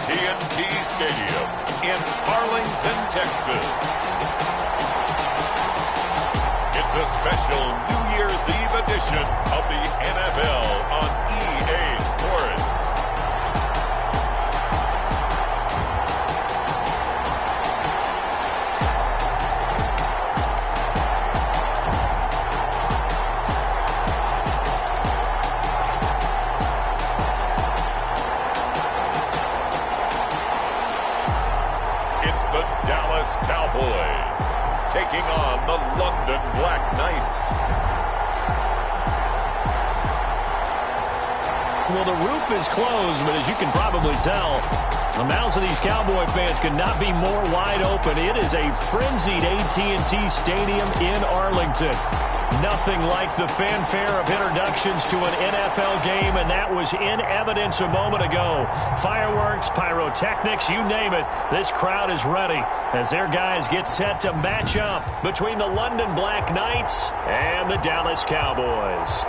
AT&T Stadium in Arlington, Texas. It's a special New Year's Eve edition of the NFL on EA Sports. Cowboys taking on the London Black Knights. Well, the roof is closed, but as you can probably tell, the mouths of these Cowboy fans could not be more wide open. It is a frenzied AT&T Stadium in Arlington. Nothing like the fanfare of introductions to an NFL game, and that was in evidence a moment ago. Fireworks, pyrotechnics, you name it. This crowd is ready as their guys get set to match up between the London Black Knights and the Dallas Cowboys.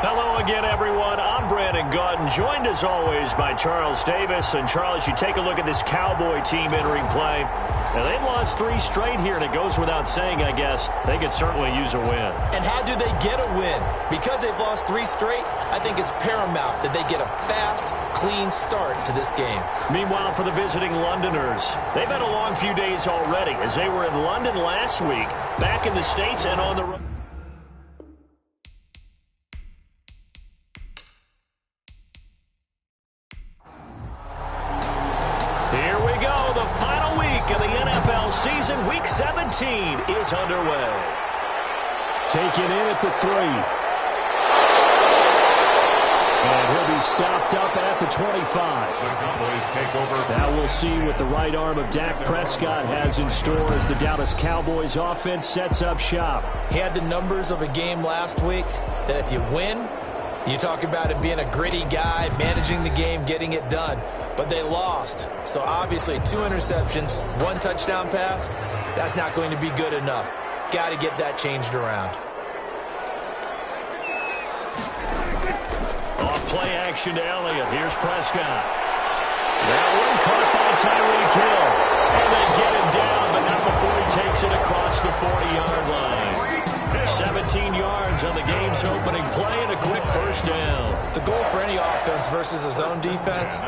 Hello again, everyone. I'm Brandon Gaudin, joined as always by Charles Davis. And Charles, you take a look at this Cowboy team entering play. Now, they've lost 3 straight here, and it goes without saying, I guess, they could certainly use a win. And how do they get a win? Because they've lost 3 straight, I think it's paramount that they get a fast, clean start to this game. Meanwhile, for the visiting Londoners, they've had a long few days already as they were in London last week, back in the States and on the road. Here we go, the final week of the NFL season. Week 17 is underway. Taken in at the 3. And he'll be stopped up at the 25. Now we'll see what the right arm of Dak Prescott has in store as the Dallas Cowboys offense sets up shop. He had the numbers of a game last week that if you win, you talk about it being a gritty guy, managing the game, getting it done. But they lost. So obviously 2 interceptions, 1 touchdown pass, that's not going to be good enough. Got to get that changed around. Off play action to Elliott. Here's Prescott. That one caught by Tyreek Hill. And they get him down, but not before he takes it across the 40-yard line. 17 yards on the game's opening play and a quick first down. The goal for any offense versus his own defense,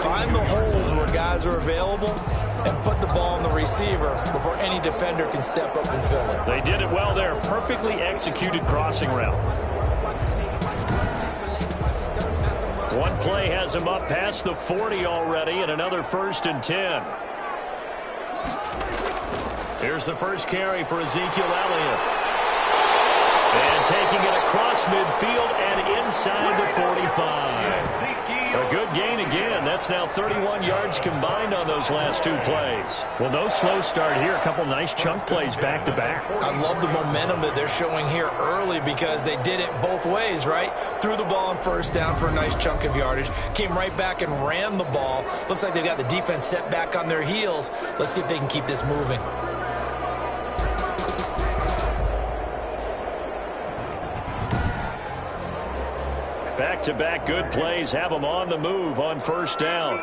find the holes where guys are available and put the ball on the receiver before any defender can step up and fill it. They did it well there. Perfectly executed crossing route. One play has him up past the 40 already, and another 1st and 10. Here's the first carry for Ezekiel Elliott. And taking it across midfield and inside the 45. A good gain again. That's now 31 yards combined on those last 2 plays. Well, no slow start here. A couple nice chunk plays back-to-back. I love the momentum that they're showing here early because they did it both ways, right? Threw the ball on 1st down for a nice chunk of yardage. Came right back and ran the ball. Looks like they've got the defense set back on their heels. Let's see if they can keep this moving. Back-to-back good plays have them on the move on 1st down.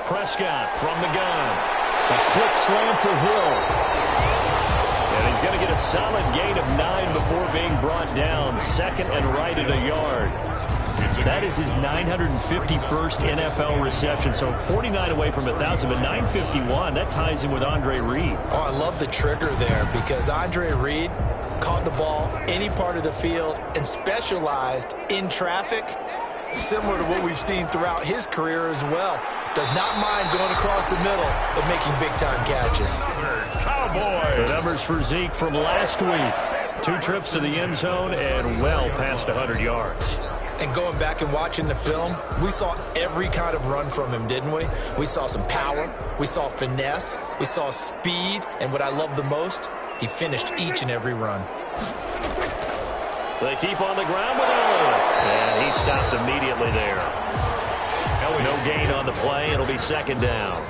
Prescott from the gun. A quick slant to Hill. And he's going to get a solid gain of 9 before being brought down. 2nd and right at a yard. That is his 951st NFL reception. So 49 away from 1,000, but 951. That ties him with Andre Reed. Oh, I love the trigger there because Andre Reed caught the ball any part of the field and specialized in traffic, similar to what we've seen throughout his career as well. Does not mind going across the middle and making big-time catches. The numbers for Zeke from last week. 2 trips to the end zone and well past 100 yards. And going back and watching the film, we saw every kind of run from him, didn't we? We saw some power, we saw finesse, we saw speed, and what I love the most, he finished each and every run. They keep on the ground with Elliott, and he stopped immediately there. No gain on the play. It'll be second down.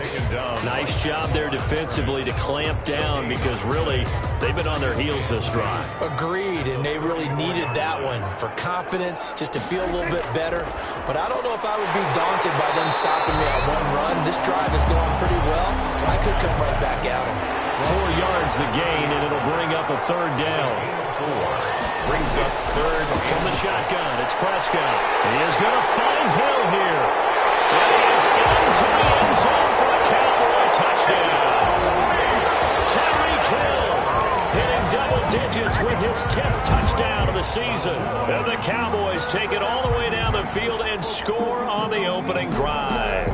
Nice job there defensively to clamp down because really they've been on their heels this drive. Agreed, and they really needed that one for confidence, just to feel a little bit better. But I don't know if I would be daunted by them stopping me on one run. This drive is going pretty well. I could come right back at them. 4 yards the gain, and it'll bring up a third down. Brings up third. From the shotgun, it's Prescott. He is going to find Hill here. And he is into the end zone for a Cowboy touchdown. Tyreek Hill hitting double digits with his 10th touchdown of the season. And the Cowboys take it all the way down the field and score on the opening drive.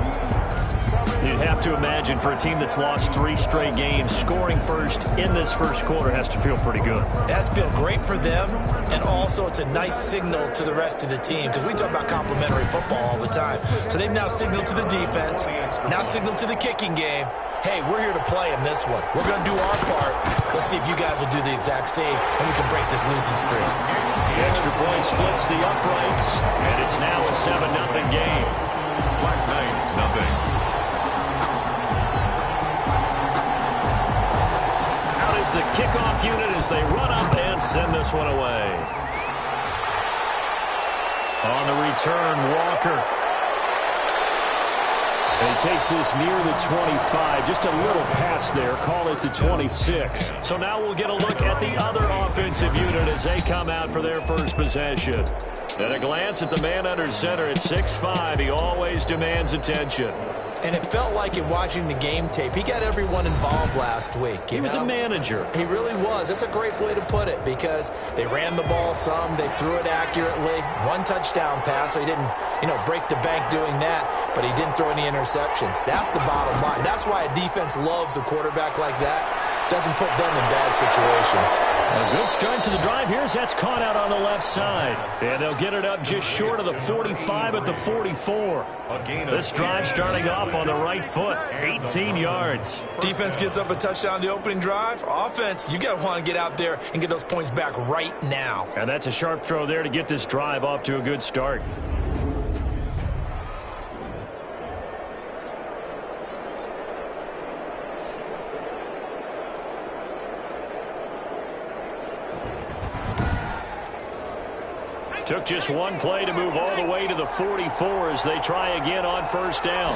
You'd have to imagine for a team that's lost 3 straight games, scoring first in this first quarter has to feel pretty good. It has to feel great for them, and also it's a nice signal to the rest of the team because we talk about complimentary football all the time. So they've now signaled to the defense, now signaled to the kicking game, hey, we're here to play in this one. We're going to do our part. Let's see if you guys will do the exact same, and we can break this losing streak. The extra point splits the uprights, and it's now a 7-0 game. Black Knights, nothing. The kickoff unit as they run up and send this one away. On the return, Walker. And he takes this near the 25. Just a little pass there. Call it the 26. So now we'll get a look at the other offensive unit as they come out for their first possession. At a glance at the man under center at 6'5", he always demands attention. And it felt like in watching the game tape, he got everyone involved last week. He was a manager. He really was. That's a great way to put it because they ran the ball some, they threw it accurately. 1 touchdown pass, so he didn't, break the bank doing that, but he didn't throw any interceptions. That's the bottom line. That's why a defense loves a quarterback like that. Doesn't put them in bad situations. A good start to the drive. Here's that's caught out on the left side. And they'll get it up just short of the 45 at the 44. This drive starting off on the right foot. 18 yards. Defense gives up a touchdown on the opening drive. Offense, you got to want to get out there and get those points back right now. And that's a sharp throw there to get this drive off to a good start. Took just 1 play to move all the way to the 44 as they try again on first down.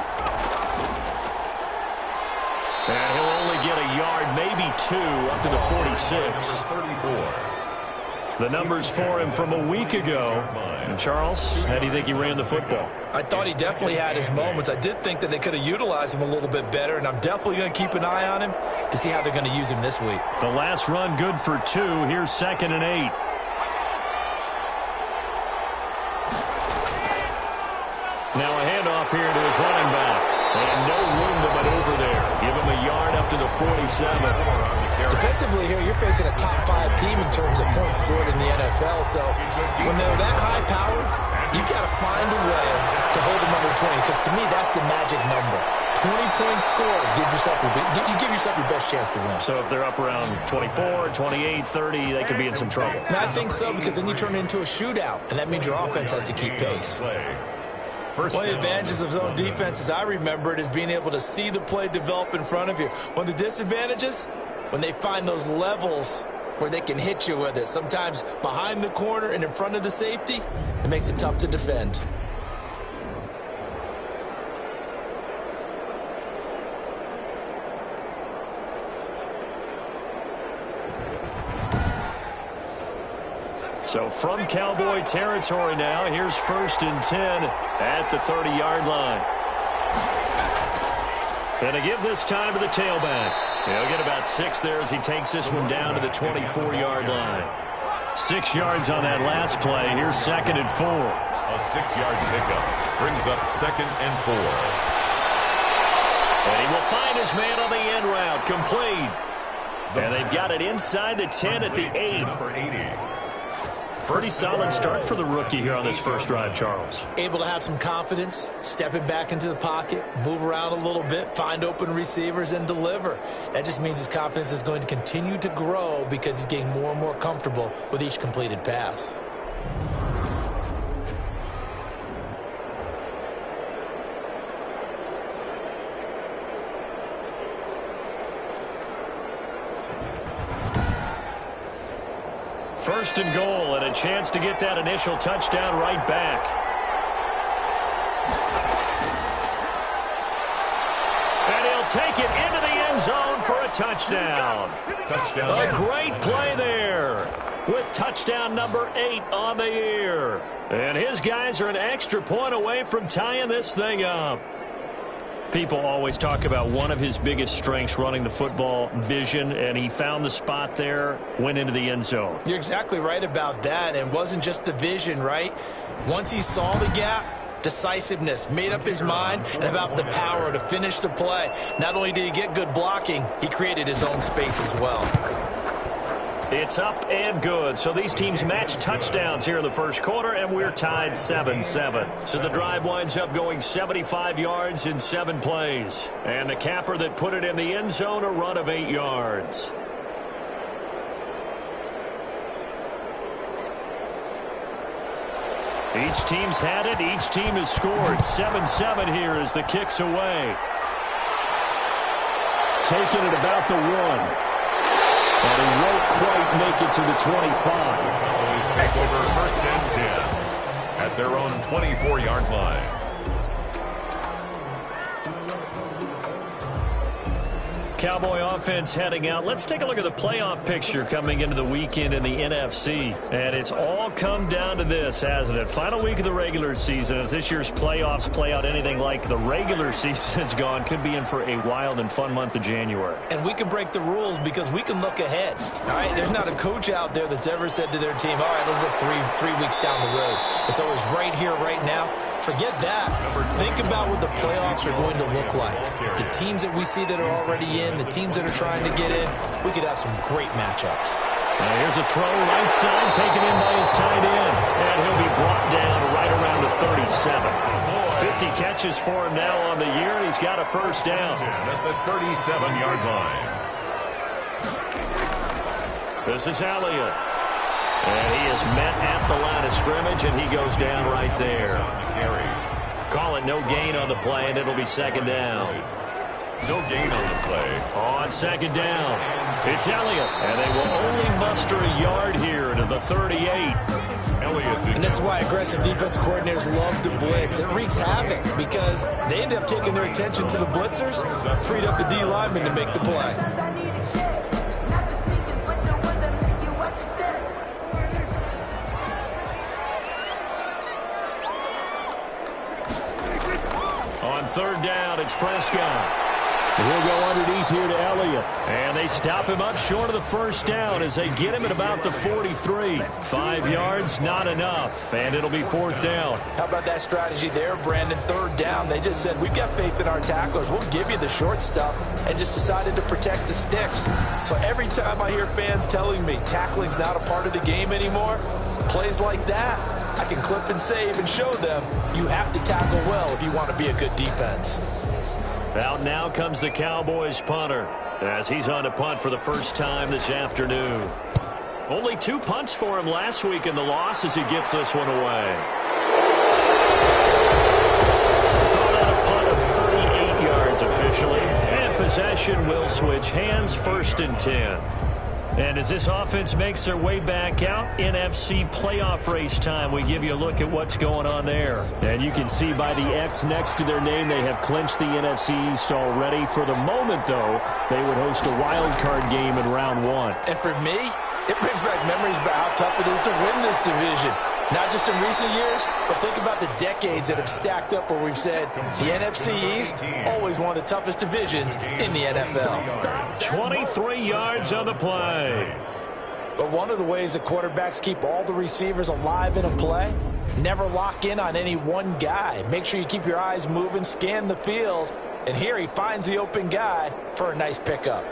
And he'll only get a yard, maybe 2, up to the 46. The numbers for him from a week ago. And Charles, how do you think he ran the football? I thought he definitely had his moments. I did think that they could have utilized him a little bit better, and I'm definitely going to keep an eye on him to see how they're going to use him this week. The last run good for 2. Here's 2nd and 8. Now a handoff here to his running back. And no room to maneuver there. Give him a yard up to the 47. Defensively here, you're facing a top 5 team in terms of points scored in the NFL. So when they're that high powered, you've got to find a way to hold them under 20. Because to me, that's the magic number. 20-point score gives yourself you give yourself your best chance to win. So if they're up around 24, 28, 30, they could be in some trouble. And I think so, because then you turn it into a shootout, and that means your offense has to keep pace. One of the advantages of zone defense, as I remember it, is being able to see the play develop in front of you. One of the disadvantages, when they find those levels where they can hit you with it, sometimes behind the corner and in front of the safety, it makes it tough to defend. So from Cowboy territory now, here's 1st and 10 at the 30-yard line. And to give this time to the tailback. He'll get about 6 there as he takes this one down to the 24-yard line. 6 yards on that last play. Here's 2nd and 4. A 6-yard pickup brings up 2nd and 4. And he will find his man on the end route, complete. And they've got it inside the 10 at the 8. Number 80. Pretty solid start for the rookie here on this first drive, Charles. Able to have some confidence, stepping back into the pocket, move around a little bit, find open receivers, and deliver. That just means his confidence is going to continue to grow because he's getting more and more comfortable with each completed pass. First and goal, and a chance to get that initial touchdown right back. And he'll take it into the end zone for a touchdown. Touchdown. A great play there with touchdown number 8 on the year. And his guys are an extra point away from tying this thing up. People always talk about one of his biggest strengths running the football, vision, and he found the spot there, went into the end zone. You're exactly right about that, and it wasn't just the vision, right? Once he saw the gap, decisiveness, made up his mind, and about the power to finish the play. Not only did he get good blocking, he created his own space as well. It's up and good. So these teams match touchdowns here in the first quarter, and we're tied 7-7. So the drive winds up going 75 yards in 7 plays. And the capper that put it in the end zone, a run of 8 yards. Each team's had it. Each team has scored. 7-7 here as the kick's away. Taking it about the 1. And he won't quite make it to the 25. Cowboys take over first and 10 at their own 24-yard line. Cowboy offense heading out. Let's take a look at the playoff picture coming into the weekend in the NFC. And it's all come down to this, hasn't it? Final week of the regular season. As this year's playoffs play out anything like the regular season has gone, could be in for a wild and fun month of January. And we can break the rules because we can look ahead. All right, there's not a coach out there that's ever said to their team, all right, let's look three weeks down the road. It's always right here, right now. Forget that. Think about what the playoffs are going to look like. The teams that we see that are already in, the teams that are trying to get in, we could have some great matchups. Now here's a throw right side, taken in by his tight end. And he'll be brought down right around the 37. 50 catches for him now on the year, and he's got a first down. At the 37-yard line. This is Elliott. And he is met at the line of scrimmage, and he goes down right there. Call it no gain on the play, and it'll be second down. No gain on the play. On second down, it's Elliott. And they will only muster a yard here to the 38. And this is why aggressive defense coordinators love to blitz. It wreaks havoc because they end up taking their attention to the blitzers, freed up the D lineman to make the play. On third down, it's Prescott. He'll go underneath here to Elliott. And they stop him up short of the first down as they get him at about the 43. 5 yards, not enough. And it'll be fourth down. How about that strategy there, Brandon? Third down, they just said, we've got faith in our tacklers. We'll give you the short stuff, and just decided to protect the sticks. So every time I hear fans telling me tackling's not a part of the game anymore, plays like that, I can clip and save and show them you have to tackle well if you want to be a good defense. Out now comes the Cowboys punter as he's on to punt for the first time this afternoon. Only 2 punts for him last week in the loss as he gets this one away. Call that a punt of 38 yards officially. And possession will switch hands, first and 10. And as this offense makes their way back out, NFC playoff race time, we give you a look at what's going on there. And you can see by the X next to their name, they have clinched the NFC East already. For the moment, though, they would host a wild card game in round 1. And for me, it brings back memories about how tough it is to win this division. Not just in recent years, but think about the decades that have stacked up where we've said the NFC East, always one of the toughest divisions in the NFL. 23 yards on the play. But one of the ways that quarterbacks keep all the receivers alive in a play, never lock in on any one guy. Make sure you keep your eyes moving, scan the field, and here he finds the open guy for a nice pickup.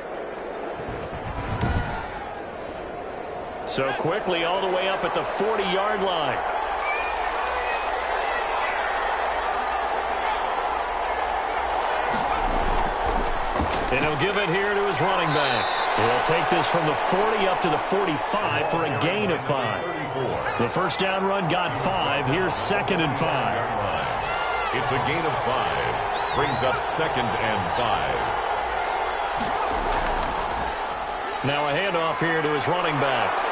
So quickly all the way up at the 40-yard line. And he'll give it here to his running back. He'll take this from the 40 up to the 45 for a gain of 5. The first down run got 5. Here's second and 5. It's a gain of 5. Brings up second and 5. Now a handoff here to his running back.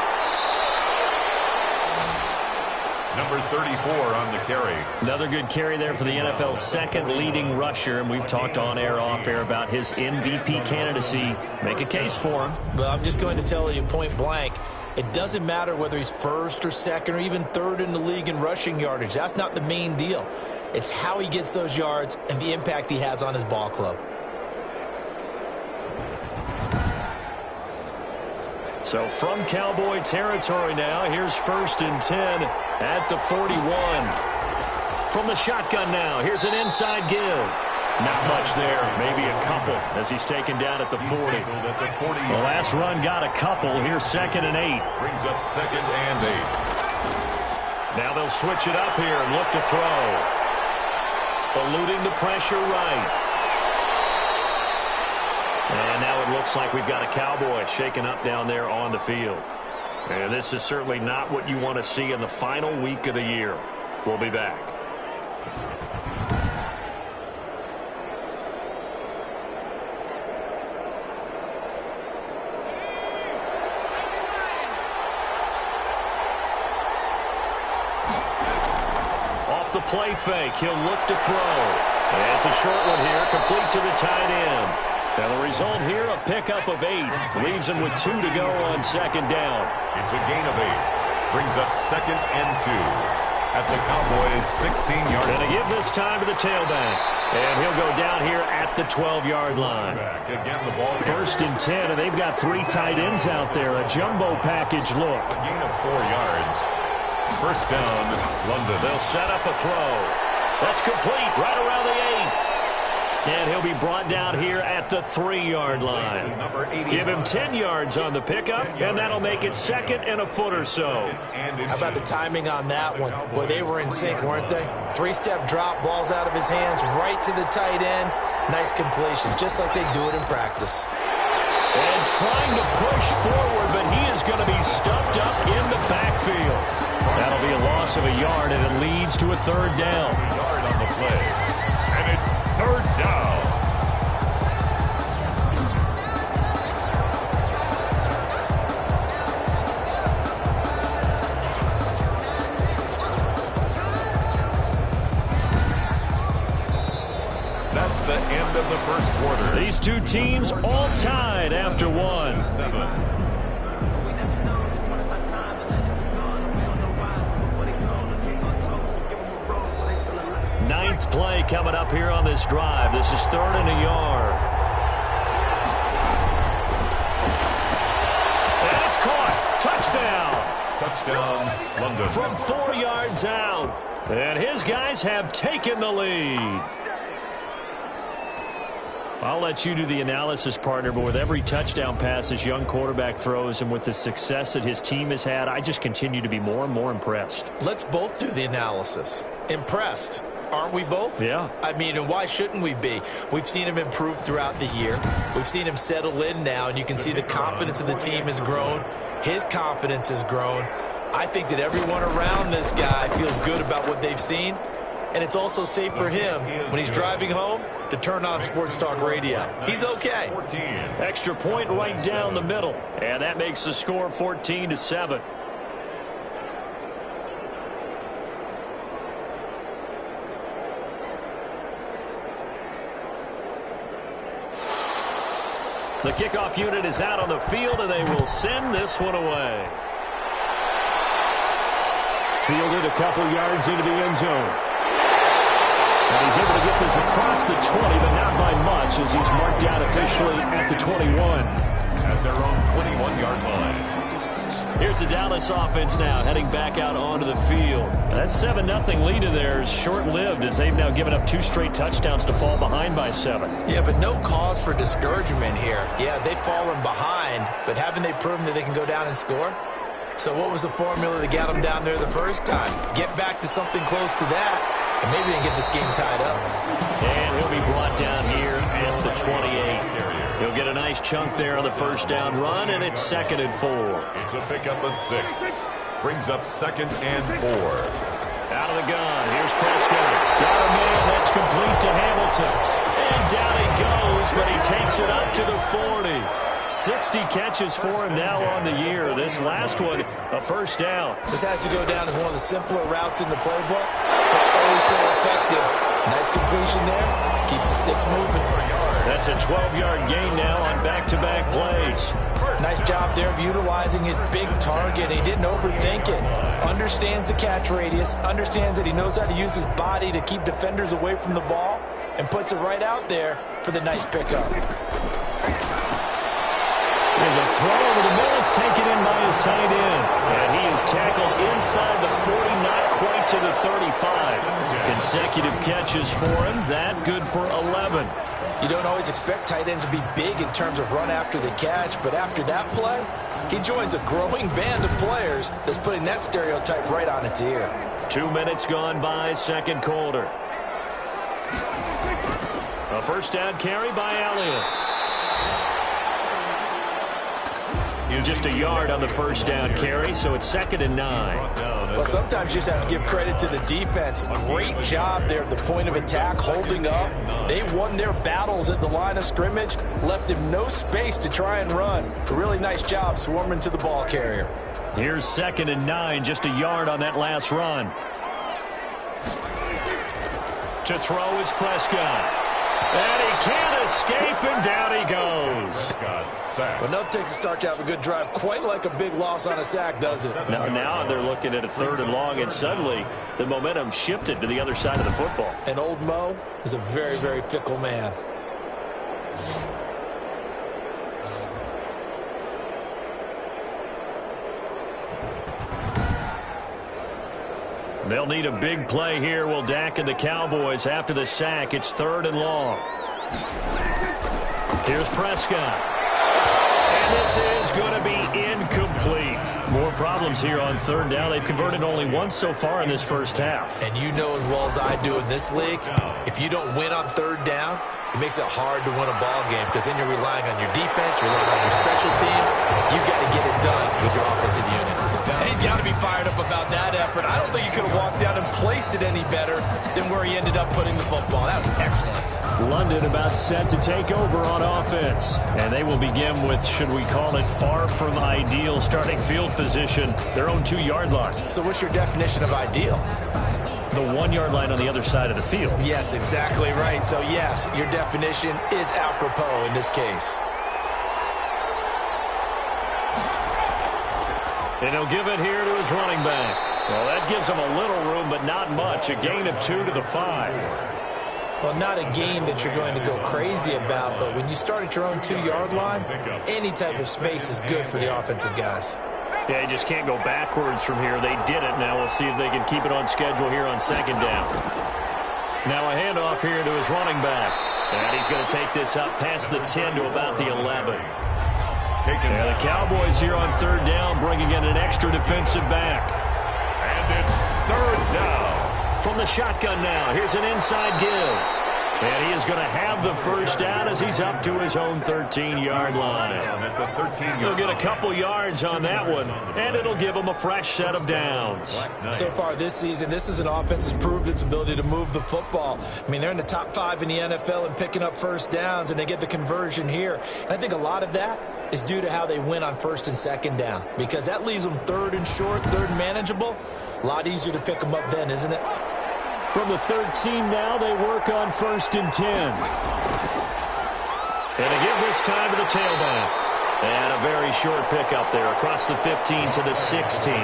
Number 34 on the carry. Another good carry there for the NFL's second leading rusher, and we've talked on air, off air about his MVP candidacy. Make a case for him. Well, I'm just going to tell you point blank, it doesn't matter whether he's first or second or even third in the league in rushing yardage. That's not the main deal. It's how he gets those yards and the impact he has on his ball club. So from Cowboy territory now, here's 1st and 10 at the 41. From the shotgun now, here's an inside give. Not much there, maybe a couple as he's taken down at the 40. The last run got a couple. Here's 2nd and 8. Brings up 2nd and 8. Now they'll switch it up here and look to throw. Eluding the pressure right. And now it looks like we've got a Cowboy shaken up down there on the field. And this is certainly not what you want to see in the final week of the year. We'll be back. Off the play fake, he'll look to throw. And it's a short one here, complete to the tight end. Now the result here, a pickup of 8. Leaves him with 2 to go on 2nd down. It's a gain of 8. Brings up 2nd and 2. At the Cowboys' 16-yard line. And a give this time to the tailback. And he'll go down here at the 12-yard line. Again, the ball 1st and 10, and they've got 3 tight ends out there. A jumbo package look. A gain of 4 yards. 1st down, London. They'll set up a throw. That's complete right around the 8. And he'll be brought down here at the 3-yard line. Give him 10 yards on the pickup, and that'll make it 2nd and a foot or so. How about the timing on that one? Boy, they were in sync, weren't they? 3-step drop, balls out of his hands, right to the tight end. Nice completion, just like they do it in practice. And trying to push forward, but he is going to be stuffed up in the backfield. That'll be a loss of a yard, and it leads to a 3rd down. Yard on the play. And it's 3rd down. That's the end of the 1st quarter. These two teams all tied after 1. 7. Ninth play coming up here on this drive. This is 3rd and a yard. And it's caught. Touchdown, London. From 4 yards out. And his guys have taken the lead. I'll let you do the analysis, partner, but with every touchdown pass this young quarterback throws and with the success that his team has had, I just continue to be more and more impressed. Let's both do the analysis. Impressed. Aren't we both? Yeah. I mean, and why shouldn't we be? We've seen him improve throughout the year. We've seen him settle in now, and you can see the confidence of the team has grown. His confidence has grown. I think that everyone around this guy feels good about what they've seen, and it's also safe for him when he's driving home to turn on Sports Talk Radio. He's okay. Extra point right down the middle, and that makes the score 14-7. The kickoff unit is out on the field, and they will send this one away. Fielded a couple yards into the end zone. And he's able to get this across the 20, but not by much, as he's marked down officially at the 21. At their own 21-yard line. Here's the Dallas offense now, heading back out onto the field. That 7-0 lead of theirs short-lived, as they've now given up 2 straight touchdowns to fall behind by 7. Yeah, but no cause for discouragement here. Yeah, they've fallen behind, but haven't they proven that they can go down and score? So what was the formula that got them down there the first time? Get back to something close to that, and maybe they can get this game tied up. And he'll be brought down here at the 28. He'll get a nice chunk there on the first down run, and it's 2nd and 4. It's a pickup of 6. Brings up 2nd and 4. Out of the gun. Here's Prescott. Got a man. That's complete to Hamilton. And down he goes, but he takes it up to the 40. 60 catches for him now on the year. This last one, a first down. This has to go down as one of the simpler routes in the playbook, but oh so effective. Nice completion there. Keeps the sticks moving. That's a 12-yard gain now on back-to-back plays. Nice job there of utilizing his big target. He didn't overthink it. Understands the catch radius. Understands that he knows how to use his body to keep defenders away from the ball. And puts it right out there for the nice pickup. There's a throw over the middle. It's taken in by his tight end. And he is tackled inside the 40, not quite to the 35. Consecutive catches for him. That good for 11. You don't always expect tight ends to be big in terms of run after the catch, but after that play, he joins a growing band of players that's putting that stereotype right on its ear. 2 minutes gone by, second quarter. A first down carry by Elliott. Just a yard on the first down carry, so it's 2nd and 9. Well, sometimes you just have to give credit to the defense. Great job there at the point of attack, holding up. They won their battles at the line of scrimmage, left him no space to try and run. A really nice job swarming to the ball carrier. Here's 2nd and 9, just a yard on that last run. To throw is Prescott. And he can't escape, and down he goes. Well, nothing takes a start to have a good drive, quite like a big loss on a sack, does it? Now they're looking at a 3rd and long, and suddenly the momentum shifted to the other side of the football. And old Mo is a very, very fickle man. They'll need a big play here, will Dak and the Cowboys. After the sack, it's 3rd and long. Here's Prescott. And this is going to be incomplete. More problems here on 3rd down. They've converted only once so far in this first half. And you know as well as I do in this league, if you don't win on 3rd down, it makes it hard to win a ball game because then you're relying on your defense, you're relying on your special teams. You've got to get it done with your offensive unit. And he's got to be fired up about that effort. I don't think he could have walked down and placed it any better than where he ended up putting the football. That was excellent. London about set to take over on offense. And they will begin with, should we call it, far from ideal starting field position, their own 2-yard line. So what's your definition of ideal? The 1-yard line on the other side of the field. Yes, exactly right. So, yes, your definition is apropos in this case. And he'll give it here to his running back. Well, that gives him a little room, but not much. A gain of 2 to the 5. Well, not a gain that you're going to go crazy about, but when you start at your own 2-yard line, any type of space is good for the offensive guys. Yeah, you just can't go backwards from here. They did it. Now we'll see if they can keep it on schedule here on 2nd down. Now a handoff here to his running back. And he's going to take this up past the 10 to about the 11. And the Cowboys here on 3rd down, bringing in an extra defensive back. And it's 3rd down. From the shotgun now, here's an inside give. And he is going to have the first down as he's up to his own 13-yard line. He'll get a couple yards on that one, and it'll give him a fresh set of downs. So far this season, this is an offense that's proved its ability to move the football. I mean, they're in the top 5 in the NFL and picking up first downs, and they get the conversion here. And I think a lot of that is due to how they win on 1st and 2nd down, because that leaves them 3rd and short, 3rd and manageable. A lot easier to pick them up then, isn't it? From the 13 now, they work on 1st and 10. And they give this time to the tailback. And a very short pickup there across the 15 to the 16.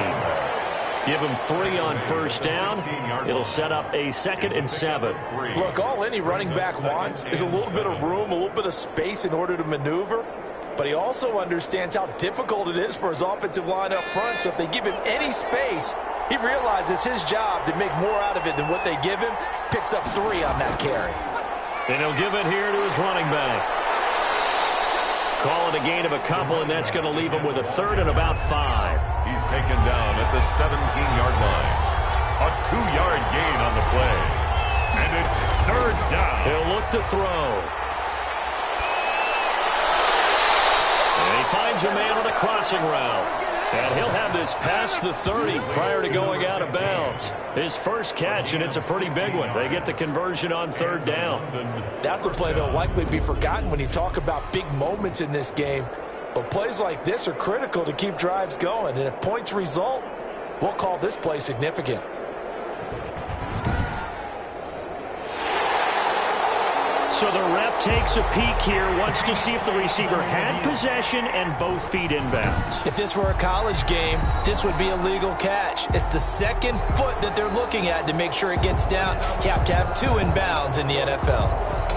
Give him 3 on 1st down. It'll set up a 2nd and 7. Look, all any running back wants is a little bit of room, a little bit of space in order to maneuver. But he also understands how difficult it is for his offensive line up front. So if they give him any space, he realizes his job to make more out of it than what they give him. Picks up 3 on that carry. And he'll give it here to his running back. Call it a gain of a couple, and that's going to leave him with a 3rd and about 5. He's taken down at the 17-yard line. A 2-yard gain on the play. And it's 3rd down. He'll look to throw. And he finds a man on a crossing route. And he'll have this past the 30 prior to going out of bounds. His first catch, and it's a pretty big one. They get the conversion on 3rd down. That's a play that'll likely be forgotten when you talk about big moments in this game. But plays like this are critical to keep drives going. And if points result, we'll call this play significant. So the ref takes a peek here, wants to see if the receiver had possession and both feet inbounds. If this were a college game, this would be a legal catch. It's the second foot that they're looking at to make sure it gets down. You have to have 2 inbounds in the NFL.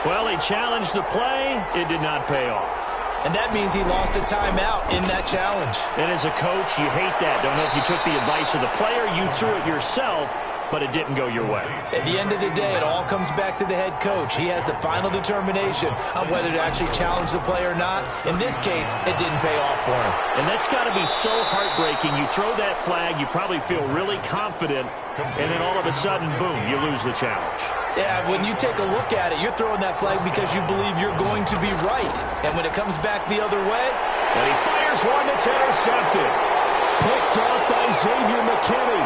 Well, he challenged the play. It did not pay off. And that means he lost a timeout in that challenge. And as a coach, you hate that. Don't know if you took the advice of the player, you threw it yourself, but it didn't go your way. At the end of the day, it all comes back to the head coach. He has the final determination on whether to actually challenge the play or not. In this case, it didn't pay off for him. And that's got to be so heartbreaking. You throw that flag, you probably feel really confident, and then all of a sudden, boom, you lose the challenge. Yeah, when you take a look at it, you're throwing that flag because you believe you're going to be right. And when it comes back the other way, and he fires one that's intercepted. Picked off by Xavier McKinney.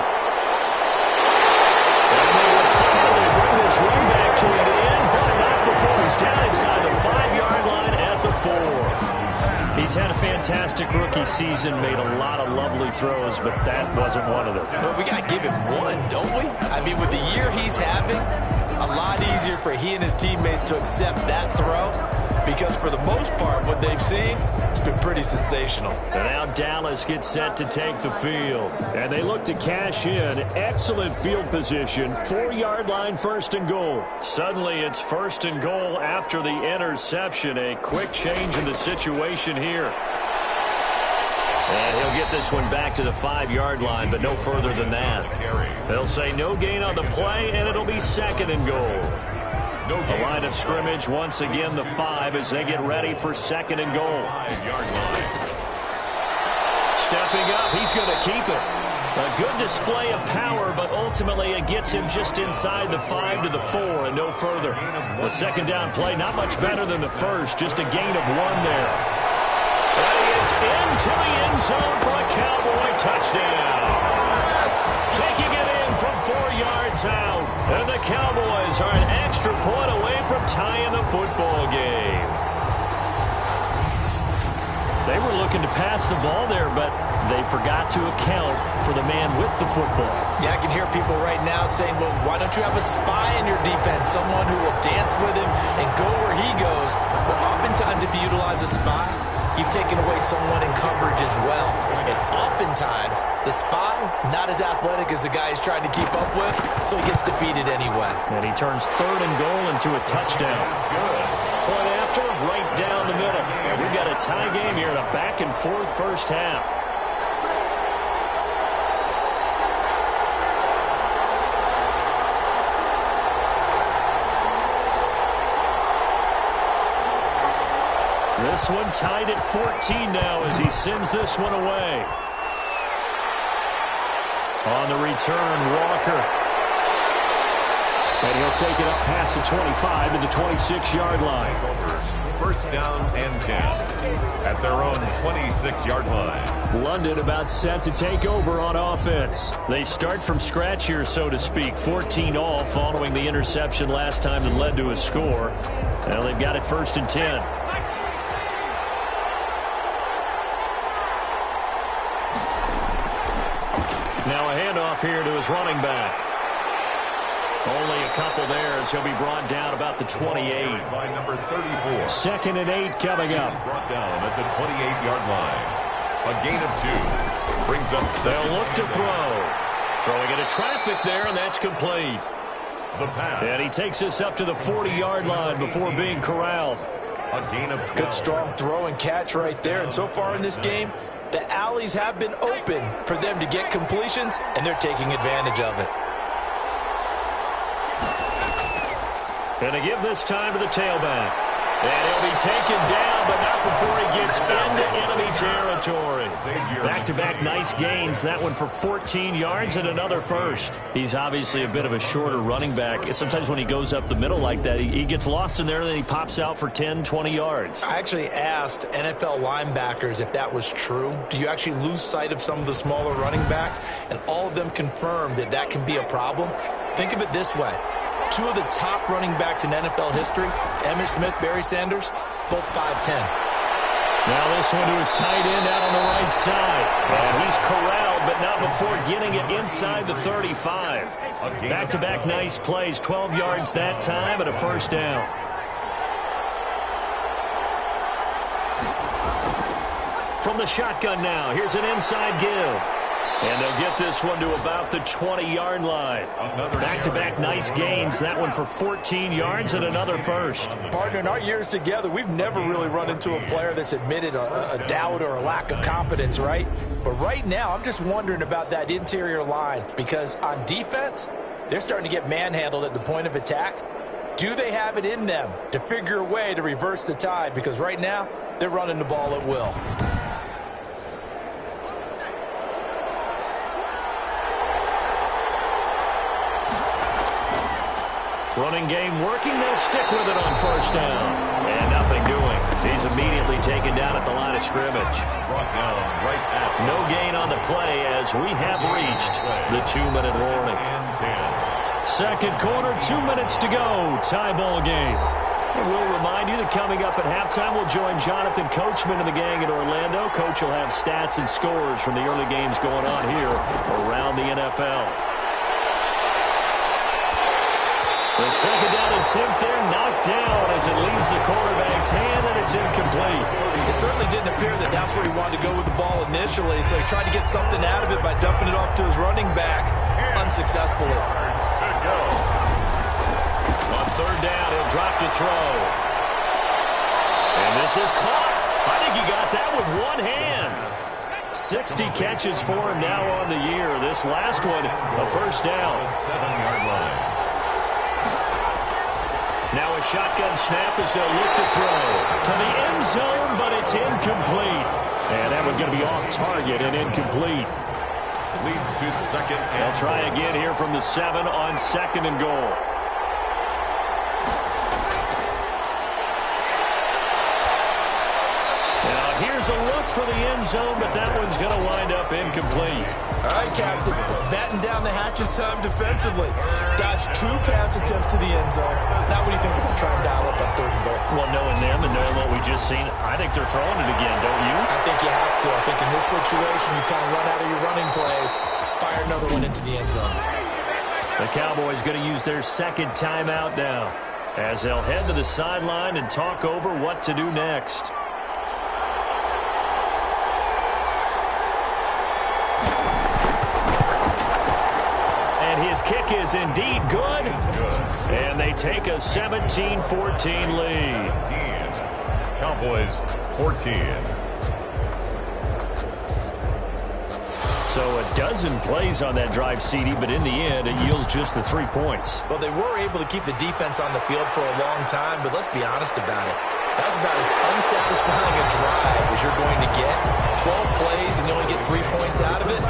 And they will finally bring this run back to the end, but not before he's down inside the 5-yard line at the 4. He's had a fantastic rookie season, made a lot of lovely throws, but that wasn't one of them. Well, we got to give him one, don't we? I mean, with the year he's having, a lot easier for he and his teammates to accept that throw because for the most part, what they've seen, it's been pretty sensational. And now Dallas gets set to take the field. And they look to cash in. Excellent field position. 4-yard line, 1st and goal. Suddenly it's 1st and goal after the interception. A quick change in the situation here. And he'll get this one back to the 5-yard line, but no further than that. They'll say no gain on the play, and it'll be 2nd and goal. The line of scrimmage, once again, the 5 as they get ready for 2nd and goal. Stepping up, he's going to keep it. A good display of power, but ultimately it gets him just inside the 5 to the 4 and no further. The 2nd down play, not much better than the first, just a gain of 1 there. And he is into the end zone for a Cowboy touchdown. Taking it in from 4 yards out. And the Cowboys are an extra point away from tying the football game. They were looking to pass the ball there, but they forgot to account for the man with the football. Yeah, I can hear people right now saying, well, why don't you have a spy in your defense, someone who will dance with him and go where he goes? Well, oftentimes if you utilize a spy, you've taken away someone in coverage as well. And oftentimes, the spy, not as athletic as the guy he's trying to keep up with, so he gets defeated anyway. And he turns 3rd and goal into a touchdown. Point after, right down the middle. And we've got a tie game here in a back-and-forth first half. This one tied at 14 now as he sends this one away. On the return, Walker. And he'll take it up past the 25 to the 26-yard line. 1st down and 10 at their own 26-yard line. London about set to take over on offense. They start from scratch here, so to speak. 14 all following the interception last time that led to a score. Well, they've got it 1st and 10. Now a handoff here to his running back. Only a couple there as he'll be brought down about the 28. By number 34. 2nd and 8 coming up. Brought down at the 28-yard line. A gain of 2. Brings up 7. They'll look to throw. Throwing into traffic there, and that's complete. The pass. And he takes this up to the 40-yard line before being corralled. A gain of 12. Good strong throw and catch right there. And so far in this game, the alleys have been open for them to get completions, and they're taking advantage of it. And to give this time to the tailback. And he'll be taken down, but not before he gets into enemy territory. Back-to-back nice gains. That one for 14 yards and another first. He's obviously a bit of a shorter running back. Sometimes when he goes up the middle like that, he gets lost in there, and then he pops out for 10, 20 yards. I actually asked NFL linebackers if that was true. Do you actually lose sight of some of the smaller running backs? And all of them confirmed that that can be a problem. Think of it this way. Two of the top running backs in NFL history, Emmitt Smith, Barry Sanders, both 5'10". Now this one to his tight end out on the right side. And he's corralled, but not before getting it inside the 35. Back-to-back nice plays, 12 yards that time and a first down. From the shotgun now, here's an inside give. And they'll get this one to about the 20-yard line. Back-to-back nice gains. That one for 14 yards and another first. Partner, in our years together, we've never really run into a player that's admitted a doubt or a lack of confidence, right? But right now, I'm just wondering about that interior line because on defense, they're starting to get manhandled at the point of attack. Do they have it in them to figure a way to reverse the tide? Because right now, they're running the ball at will. Running game working. They'll stick with it on first down. And nothing doing. He's immediately taken down at the line of scrimmage. Brought down right at no gain on the play as we have reached the 2-minute warning. Second quarter, 2 minutes to go. Tie ball game. And we'll remind you that coming up at halftime, we'll join Jonathan Coachman and the gang in Orlando. Coach will have stats and scores from the early games going on here around the NFL. The second down attempt there knocked down as it leaves the quarterback's hand, and it's incomplete. It certainly didn't appear that that's where he wanted to go with the ball initially, so he tried to get something out of it by dumping it off to his running back unsuccessfully. On third down, he'll drop to throw. And this is caught. I think he got that with one hand. 60 catches for him now on the year. This last one, a first down. 7-yard line. Now a shotgun snap as they'll look to throw to the end zone, but it's incomplete. And that one's going to be off target and incomplete. Leads to second. They'll try again here from the 7 on second and goal. Now here's a look for the end zone, but that one's going to wind up incomplete. All right, Captain, it's batten down the hatches time defensively. Dodged 2 pass attempts to the end zone. Now what do you think they're going to try and dial up on third and goal? Well, knowing them and knowing what we just seen, I think they're throwing it again, don't you? I think you have to. I think in this situation, you kind of run out of your running plays, fire another one into the end zone. The Cowboys going to use their second timeout now as they'll head to the sideline and talk over what to do next. His kick is indeed good. And they take a 17-14 lead. Cowboys 14. So a dozen plays on that drive, CD, but in the end, it yields just the 3 points. Well, they were able to keep the defense on the field for a long time, but let's be honest about it. That's about as unsatisfying a drive as you're going to get. 12 plays and you only get 3 points out of it.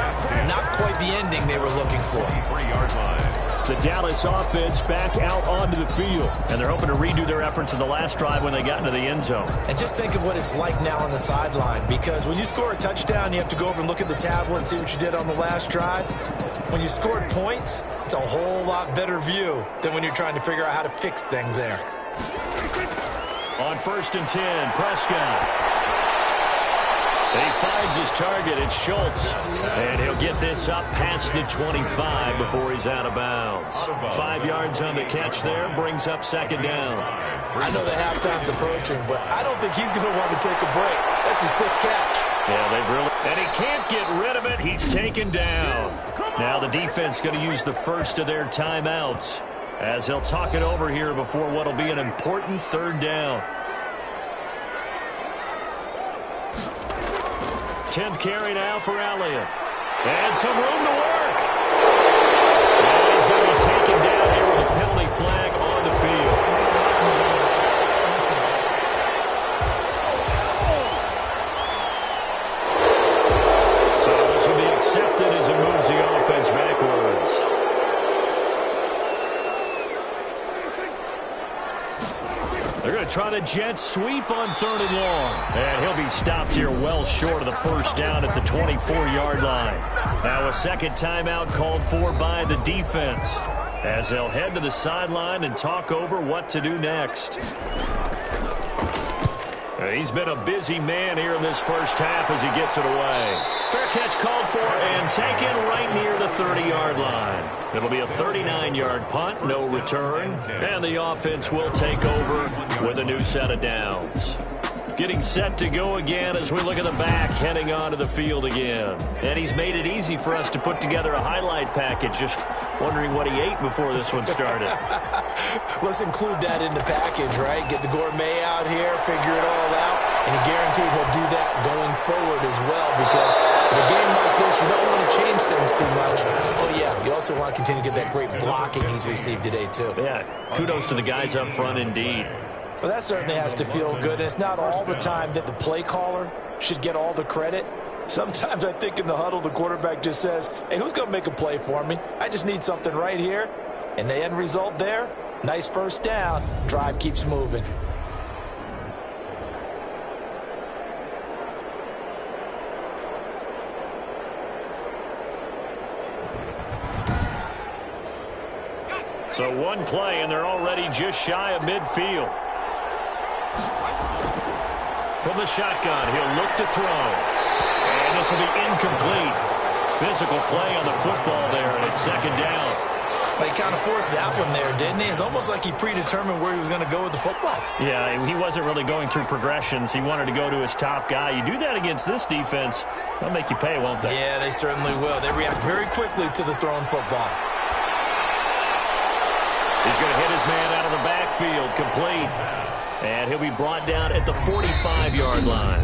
Not quite the ending they were looking for. 3-yard line. The Dallas offense back out onto the field. And they're hoping to redo their efforts in the last drive when they got into the end zone. And just think of what it's like now on the sideline. Because when you score a touchdown, you have to go over and look at the tablet and see what you did on the last drive. When you scored points, it's a whole lot better view than when you're trying to figure out how to fix things there. On 1st and 10, Prescott. And he finds his target. It's Schultz. And he'll get this up past the 25 before he's out of bounds. 5 yards on the catch there. Brings up second down. I know the halftime's approaching, but I don't think he's going to want to take a break. That's his 5th catch. Yeah, they've really... And he can't get rid of it. He's taken down. Now the defense going to use the first of their timeouts as they'll talk it over here before what will be an important third down. 10th carry now for Elliott. And some room to work. And he's going to be taken down here with a penalty flag on the field. to try the jet sweep on 3rd and long. And he'll be stopped here well short of the first down at the 24-yard line. Now a second timeout called for by the defense, as they'll head to the sideline and talk over what to do next. He's been a busy man here in this first half as he gets it away. Fair catch called for and taken right near the 30-yard line. It'll be a 39-yard punt, no return, and the offense will take over with a new set of downs. Getting set to go again as we look at the back, heading onto the field again. And he's made it easy for us to put together a highlight package. Just wondering what he ate before this one started. Let's include that in the package, right? Get the gourmet out here, figure it all out, and guaranteed he'll do that going forward as well, because in a game like this, you don't want to change things too much. Oh, yeah, you also want to continue to get that great blocking he's received today, too. Yeah, kudos to the guys up front indeed. Well, that certainly has to feel good. And it's not all the time that the play caller should get all the credit. Sometimes I think in the huddle, the quarterback just says, hey, who's going to make a play for me? I just need something right here. And the end result there, nice first down. Drive keeps moving. So one play, and they're already just shy of midfield. From the shotgun, he'll look to throw. And this will be incomplete. Physical play on the football there, and it's second down. Well, he kind of forced that one there, didn't he? It's almost like he predetermined where he was going to go with the football. Yeah, he wasn't really going through progressions. He wanted to go to his top guy. You do that against this defense, they'll make you pay, won't they? Yeah, they certainly will. They react very quickly to the thrown football. He's going to hit his man out of the backfield, complete. And he'll be brought down at the 45-yard line.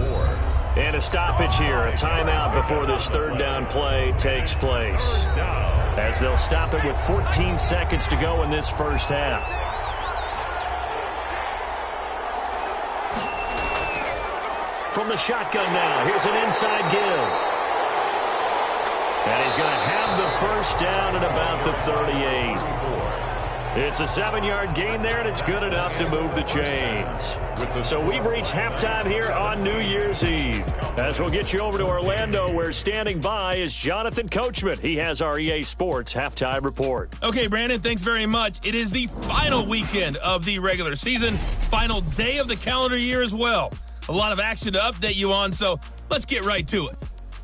And a stoppage here, a timeout before this third down play takes place, as they'll stop it with 14 seconds to go in this first half. From the shotgun now, here's an inside give. And he's going to have the first down at about the 38. It's a 7-yard gain there, and it's good enough to move the chains. So we've reached halftime here on New Year's Eve. As we'll get you over to Orlando, where standing by is Jonathan Coachman. He has our EA Sports halftime report. Okay, Brandon, thanks very much. It is the final weekend of the regular season, final day of the calendar year as well. A lot of action to update you on, so let's get right to it.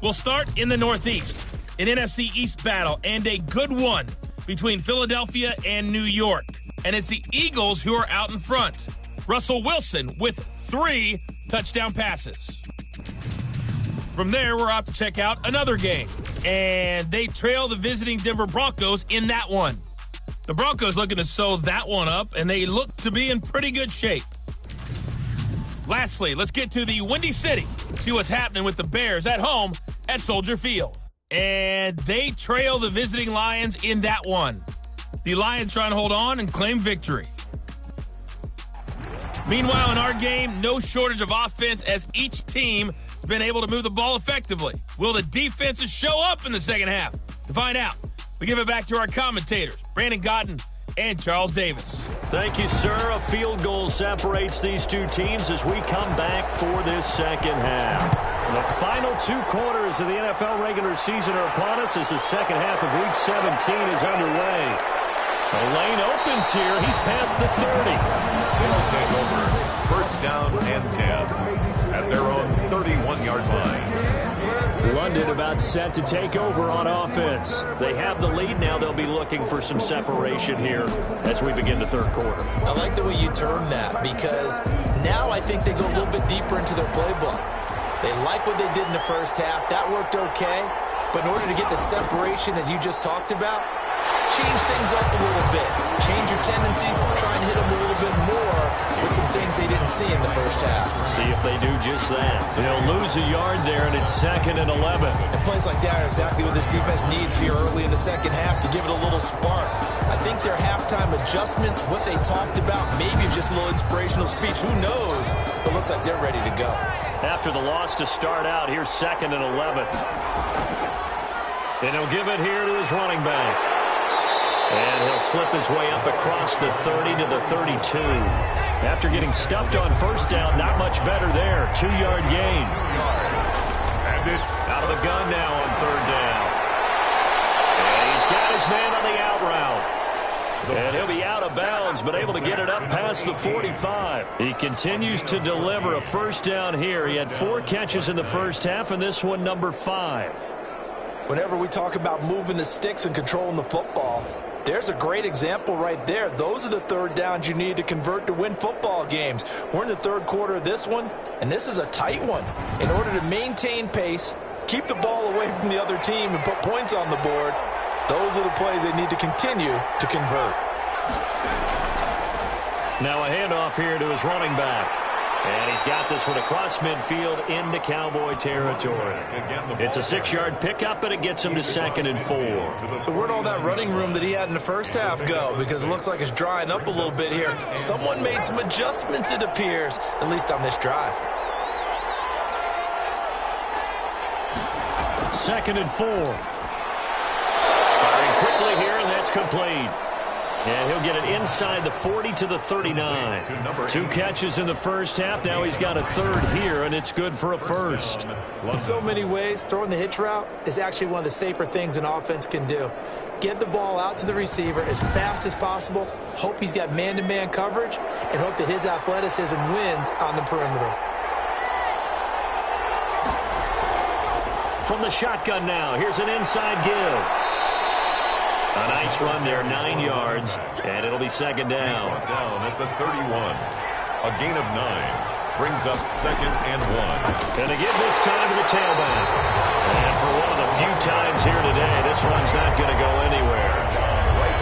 We'll start in the Northeast, an NFC East battle, and a good one between Philadelphia and New York. And it's the Eagles who are out in front. Russell Wilson with 3 touchdown passes. From there, we're off to check out another game. And they trail the visiting Denver Broncos in that one. The Broncos looking to sew that one up, and they look to be in pretty good shape. Lastly, let's get to the Windy City. See what's happening with the Bears at home at Soldier Field. And they trail the visiting Lions in that one. The Lions trying to hold on and claim victory. Meanwhile, in our game, no shortage of offense as each team has been able to move the ball effectively. Will the defenses show up in the second half? To find out, we give it back to our commentators, Brandon Godden and Charles Davis. Thank you, sir. A field goal separates these two teams as we come back for this second half. The final 2 quarters of the NFL regular season are upon us as the second half of Week 17 is underway. The lane opens here. He's past the 30. They'll take over. First down and 10 at their own 31-yard line. London about set to take over on offense. They have the lead now. They'll be looking for some separation here as we begin the third quarter. I like the way you term that, because now I think they go a little bit deeper into their playbook. They like what they did in the first half. That worked okay. But in order to get the separation that you just talked about, change things up a little bit. Change your tendencies. Try and hit them a little bit more with some things they didn't see in the first half. See if they do just that. They'll lose a yard there, and it's 2nd and 11. And plays like that are exactly what this defense needs here early in the second half to give it a little spark. I think their halftime adjustments, what they talked about, maybe just a little inspirational speech. Who knows? But looks like they're ready to go. After the loss to start out, here's 2nd and 11. And he'll give it here to his running back. And he'll slip his way up across the 30 to the 32. After getting stuffed on first down, not much better there. 2-yard gain. And it's Out of the gun now on third down. And he's got his man on the out route. And he'll be out of bounds, but able to get it up past the 45. He continues to deliver a first down here. He had 4 catches in the first half, and this one number 5. Whenever we talk about moving the sticks and controlling the football, there's a great example right there. Those are the third downs you need to convert to win football games. We're in the third quarter of this one, and this is a tight one. In order to maintain pace, keep the ball away from the other team, and put points on the board, those are the plays they need to continue to convert. Now a handoff here to his running back. And he's got this one across midfield into Cowboy territory. It's a 6-yard pickup, and it gets him to 2nd and 4. So where'd all that running room that he had in the first half go? Because it looks like it's drying up a little bit here. Someone made some adjustments, it appears, at least on this drive. 2nd and 4. Firing quickly here, and that's complete. And he'll get it inside the 40 to the 39. 2 catches in the first half. Now he's got a third here, and it's good for a first. In so many ways, throwing the hitch route is actually one of the safer things an offense can do. Get the ball out to the receiver as fast as possible, hope he's got man-to-man coverage, and hope that his athleticism wins on the perimeter. From the shotgun now, here's an inside give. A nice run there, 9 yards, and it'll be 2nd down. down at the 31. A gain of 9 brings up 2nd and 1. And they give this time to the tailback. And for one of the few times here today, this run's not going to go anywhere.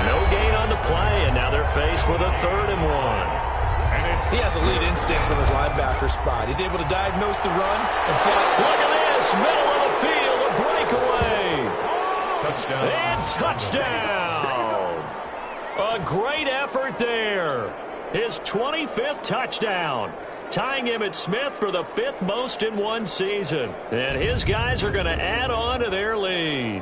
No gain on the play, and now they're faced with a 3rd and 1. He has elite instincts from his linebacker spot. He's able to diagnose the run and fly. Look at this, middle of the field, a breakaway. Touchdown. And touchdown. A great effort there. His 25th touchdown. Tying Emmitt Smith for the 5th most in one season. And his guys are going to add on to their lead.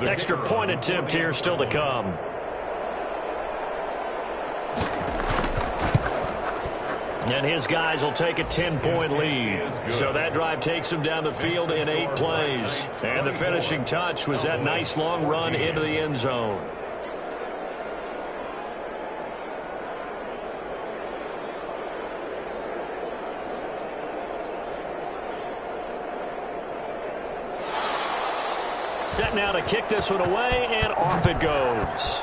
Extra point attempt here still to come. And his guys will take a 10-point lead. So that drive takes him down the field in 8 plays. And the finishing touch was that nice long run into the end zone. Set now to kick this one away, and off it goes.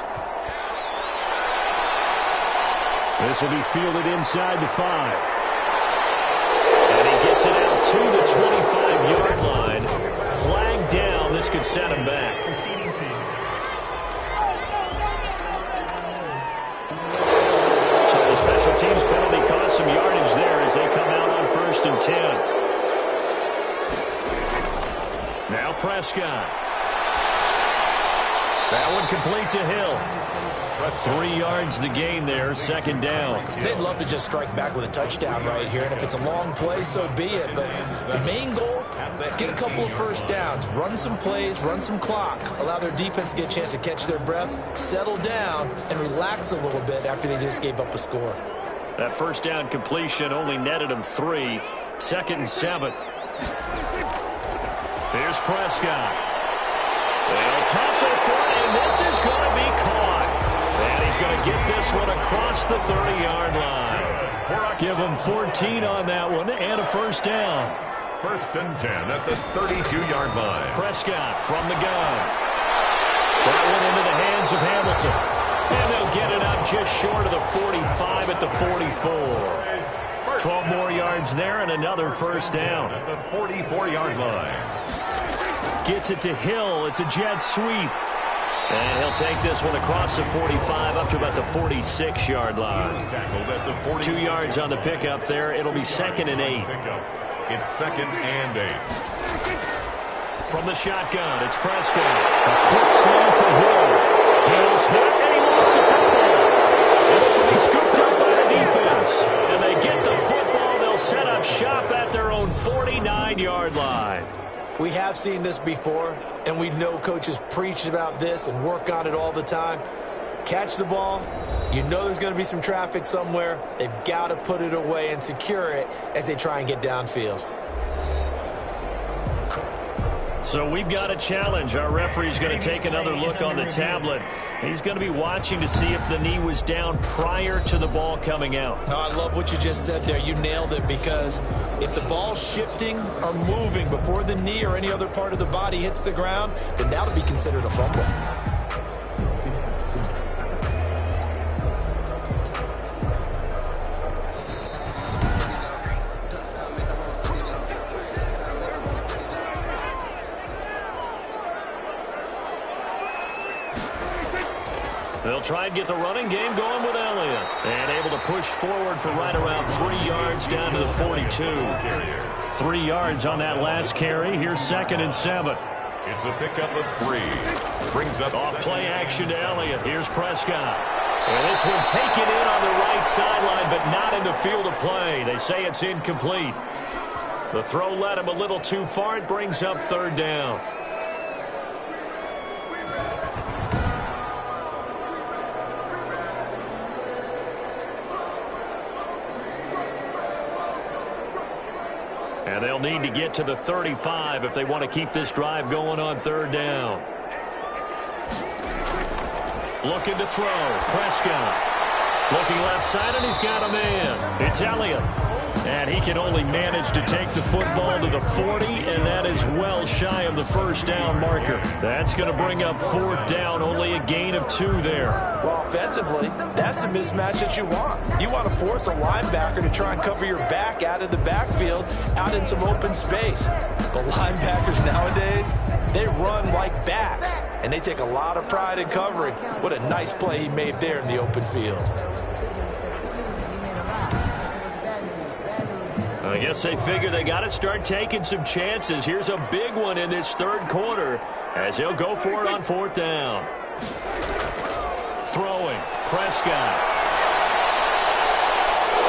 This will be fielded inside the 5. And he gets it out to the 25-yard line. Flag down. This could set him back. So the special teams penalty cost some yardage there as they come out on 1st and 10. Now Prescott. That one complete to Hill. 3 yards the gain there, 2nd down. They'd love to just strike back with a touchdown right here, and if it's a long play, so be it. But the main goal, get a couple of first downs, run some plays, run some clock, allow their defense to get a chance to catch their breath, settle down, and relax a little bit after they just gave up a score. That first down completion only netted him 3. 2nd and 7. Here's Prescott. They'll tussle for it, and this is going to be caught. And he's going to get this one across the 30-yard line. Give him 14 on that one and a first down. 1st and 10 at the 32-yard line. Prescott from the gun. That one into the hands of Hamilton. And they'll get it up just short of the 45 at the 44. 12 more yards there and another first down. At the 44-yard line. Gets it to Hill. It's a jet sweep. And he'll take this one across the 45 up to about the 46-yard line. 2 yards on the pickup there. It'll be 2nd and 8. It's 2nd and 8. From the shotgun, it's Prescott. A quick slant to Hill. Hill's hit, and he lost the football. And this will be scooped up by the defense. And they get the football. They'll set up shop at their own 49-yard We have seen this before, and we know coaches preach about this and work on it all the time. Catch the ball. You know there's going to be some traffic somewhere. They've got to put it away and secure it as they try and get downfield. So we've got a challenge. Our referee's going to take another look on the tablet. He's going to be watching to see if the knee was down prior to the ball coming out. Oh, I love what you just said there. You nailed it, because if the ball's shifting or moving before the knee or any other part of the body hits the ground, then that'll be considered a fumble. They'll try and get the running game going with Elliott. And able to push forward for right around 3 yards down to the 42. 3 yards on that last carry. Here's 2nd and 7. It's a pickup of 3. Brings up off play action to Elliott. Here's Prescott. And this one taken in on the right sideline, but not in the field of play. They say it's incomplete. The throw led him a little too far. It brings up 3rd down. And they'll need to get to the 35 if they want to keep this drive going on 3rd down. Looking to throw. Prescott. Looking left side, and he's got a man. It's Elliott. And he can only manage to take the football to the 40, and that is well shy of the 1st down marker. That's going to bring up 4th down, only a gain of 2 there. Well, offensively, that's the mismatch that you want. You want to force a linebacker to try and cover your back out of the backfield, out in some open space. But linebackers nowadays, they run like backs, and they take a lot of pride in covering. What a nice play he made there in the open field. I guess they figure they got to start taking some chances. Here's a big one in this 3rd quarter as he'll go for it on 4th down. Throwing. Prescott.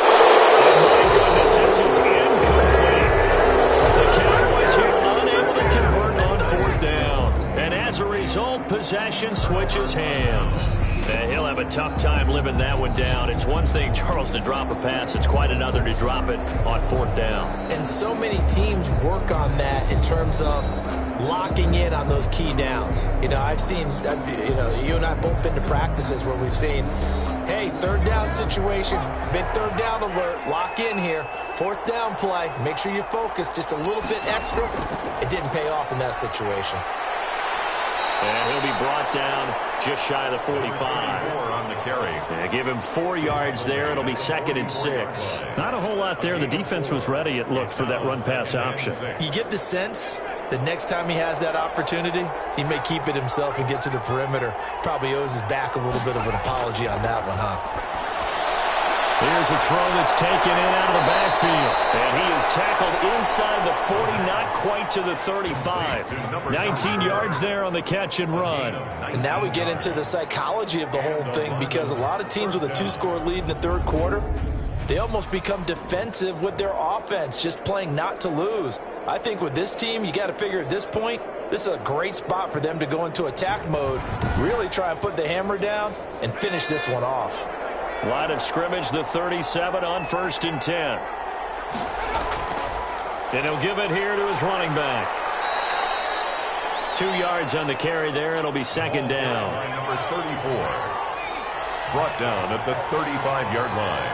Oh, my goodness, this is incomplete. The Cowboys here unable to convert on 4th down. And as a result, possession switches hands. He'll have a tough time living that one down. It's one thing, Charles, to drop a pass. It's quite another to drop it on 4th down. And so many teams work on that in terms of locking in on those key downs. You know, I've seen, you and I both been to practices where we've seen, hey, 3rd down situation, big 3rd down alert, lock in here, 4th down play, make sure you focus just a little bit extra. It didn't pay off in that situation. And he'll be brought down just shy of the 45. On the carry. Yeah, give him 4 yards there. It'll be 2nd and 6. Not a whole lot there. The defense was ready, it looked, for that run-pass option. You get the sense that next time he has that opportunity, he may keep it himself and get to the perimeter. Probably owes his back a little bit of an apology on that one, huh? Here's a throw that's taken in out of the backfield. And he is tackled inside the 40, not quite to the 35. 19 yards there on the catch and run. And now we get into the psychology of the whole thing, because a lot of teams with a 2-score lead in the 3rd quarter, they almost become defensive with their offense, just playing not to lose. I think with this team, you got to figure at this point, this is a great spot for them to go into attack mode, really try and put the hammer down and finish this one off. Line of scrimmage, the 37 on 1st and 10. And he'll give it here to his running back. 2 yards on the carry there. It'll be 2nd down. Number 34. Brought down at the 35-yard line.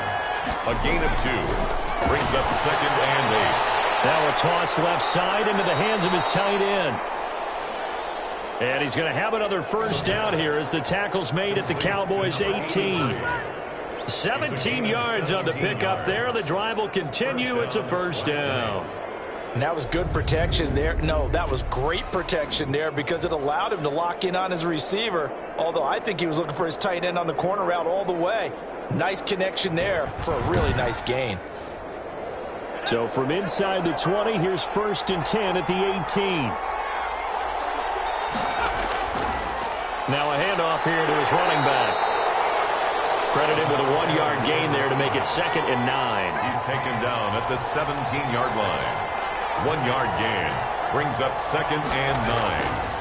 A gain of 2. Brings up 2nd and 8. Now a toss left side into the hands of his tight end. And he's going to have another 1st down here as the tackle's made at the Cowboys' 18. 17 yards on the pickup there. The drive will continue. It's a 1st down. And that was good protection there. No, that was great protection there, because it allowed him to lock in on his receiver, although I think he was looking for his tight end on the corner route all the way. Nice connection there for a really nice gain. So from inside the 20, here's 1st and 10 at the 18. Now a handoff here to his running back. Credited with a 1-yard gain there to make it 2nd and 9. He's taken down at the 17-yard line. 1 yard gain. Brings up 2nd and 9.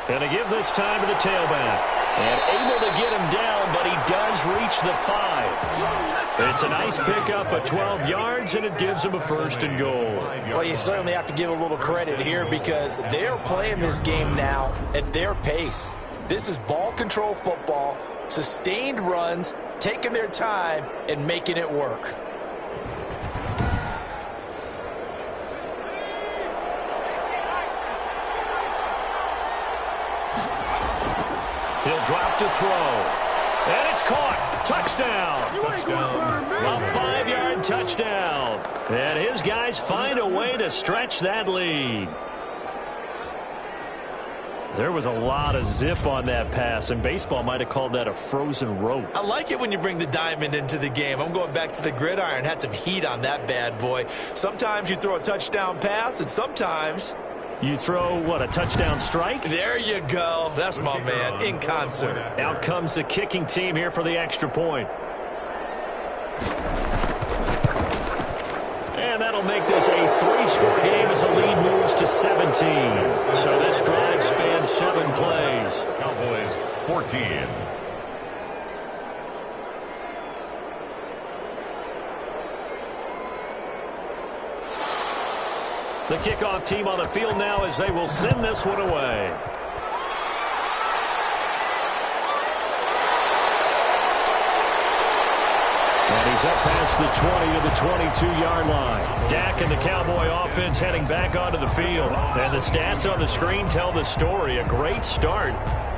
And to give this time to the tailback. And able to get him down, but he does reach the 5. It's a nice pickup of 12 yards, and it gives him a 1st and goal. Well, you certainly have to give a little credit here because they're playing this game now at their pace. This is ball control football, sustained runs, taking their time, and making it work. He'll drop to throw. And it's caught. Touchdown. A 5-yard touchdown. And his guys find a way to stretch that lead. There was a lot of zip on that pass, and baseball might have called that a frozen rope. I like it when you bring the diamond into the game. I'm going back to the gridiron. Had some heat on that bad boy. Sometimes you throw a touchdown pass, and sometimes you throw, what, a touchdown strike? There you go. That's my man, in concert. Out comes the kicking team here for the extra point. And that'll make this a 3-score game as the lead moves to 17. So this drive spans 7 plays. Cowboys 14. The kickoff team on the field now as they will send this one away. And he's up past the 20 to the 22-yard line. Dak and the Cowboy offense heading back onto the field. And the stats on the screen tell the story. A great start.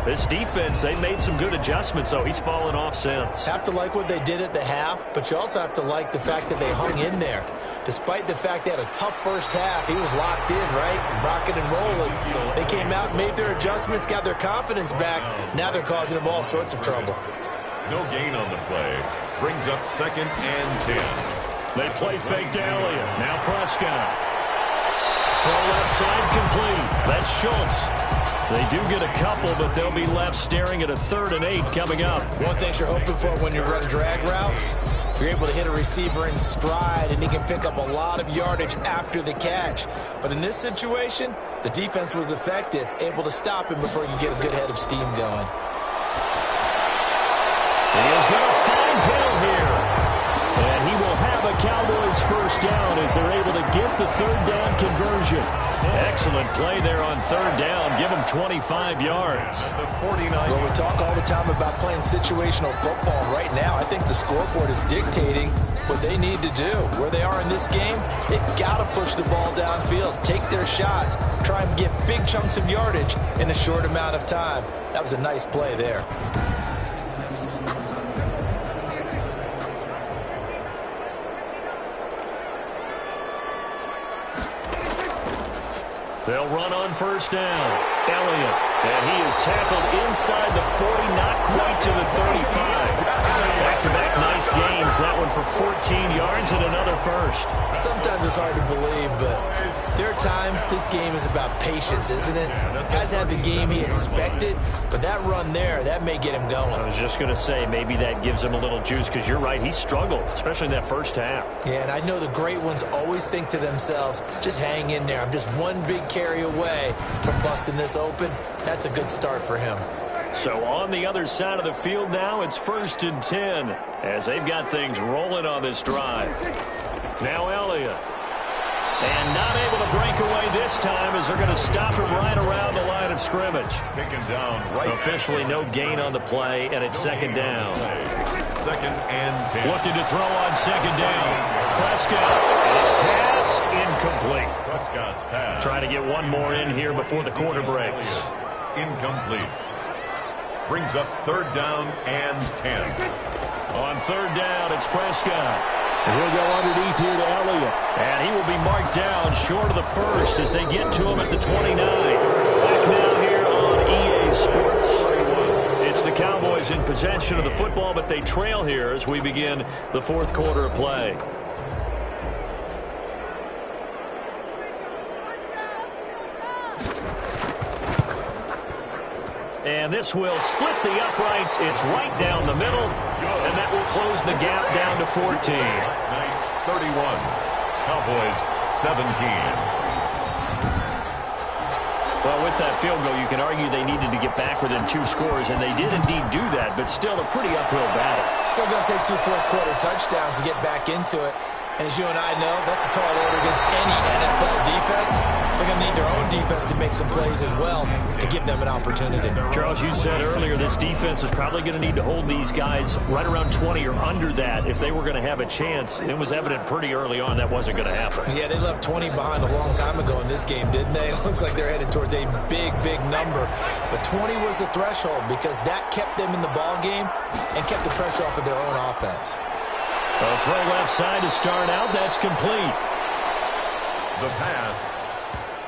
This defense, they made some good adjustments, though. He's fallen off since. Have to like what they did at the half, but you also have to like the fact that they hung in there. Despite the fact they had a tough first half, he was locked in, right? Rocking and rolling. They came out, made their adjustments, got their confidence back. Now they're causing them all sorts of trouble. No gain on the play. Brings up 2nd and 10. They play fake to Elliott. Now Prescott. Throw left side complete. That's Schultz. They do get a couple, but they'll be left staring at a 3rd and 8 coming up. One thing you're hoping for when you run drag routes, you're able to hit a receiver in stride, and he can pick up a lot of yardage after the catch. But in this situation, the defense was effective, able to stop him before you get a good head of steam going. He is going to find Hill here. And he will have a Cowboys 1st down as they're able to get the 3rd down conversion. Excellent play there on 3rd down. Give him 25 yards. Well, we talk all the time about playing situational football. Right now, I think the scoreboard is dictating what they need to do. Where they are in this game, they've got to push the ball downfield, take their shots, try and get big chunks of yardage in a short amount of time. That was a nice play there. They'll run on 1st down. Elliott. And he is tackled inside the 40, not quite to the 35. Back-to-back nice gains. That one for 14 yards and another 1st. Sometimes it's hard to believe, but there are times this game is about patience, isn't it? Hasn't had the game he expected, but that run there, that may get him going. I was just going to say, maybe that gives him a little juice, because you're right, he struggled, especially in that first half. Yeah, and I know the great ones always think to themselves, just hang in there. I'm just one big carry away from busting this open. That's a good start for him. So on the other side of the field now, it's 1st and 10 as they've got things rolling on this drive. Now Elliott. And not able to break away this time as they're going to stop him right around the line of scrimmage. Taken down right. Officially no gain on the play, and it's 2nd down. 2nd and 10. Looking to throw on 2nd down. Prescott. And his pass incomplete. Prescott's pass. Trying to get one more in here before the quarter breaks. Incomplete. Brings up 3rd down and 10. On 3rd down, it's Prescott. And he'll go underneath here to Elliott. And he will be marked down short of the 1st as they get to him at the 29. Back now here on EA Sports. It's the Cowboys in possession of the football, but they trail here as we begin the 4th quarter of play. And this will split the uprights. It's right down the middle. And that will close the gap down to 14. Knights 31. Cowboys 17. Well, with that field goal, you can argue they needed to get back within 2 scores, and they did indeed do that, but still a pretty uphill battle. Still going to take 2 fourth-quarter touchdowns to get back into it. And as you and I know, that's a tall order against any NFL defense. They're going to need their own defense to make some plays as well to give them an opportunity. Charles, you said earlier this defense is probably going to need to hold these guys right around 20 or under that if they were going to have a chance. It was evident pretty early on that wasn't going to happen. Yeah, they left 20 behind a long time ago in this game, didn't they? It looks like they're headed towards a big, big number. But 20 was the threshold because that kept them in the ball game and kept the pressure off of their own offense. A throw left side to start out. That's complete. The pass.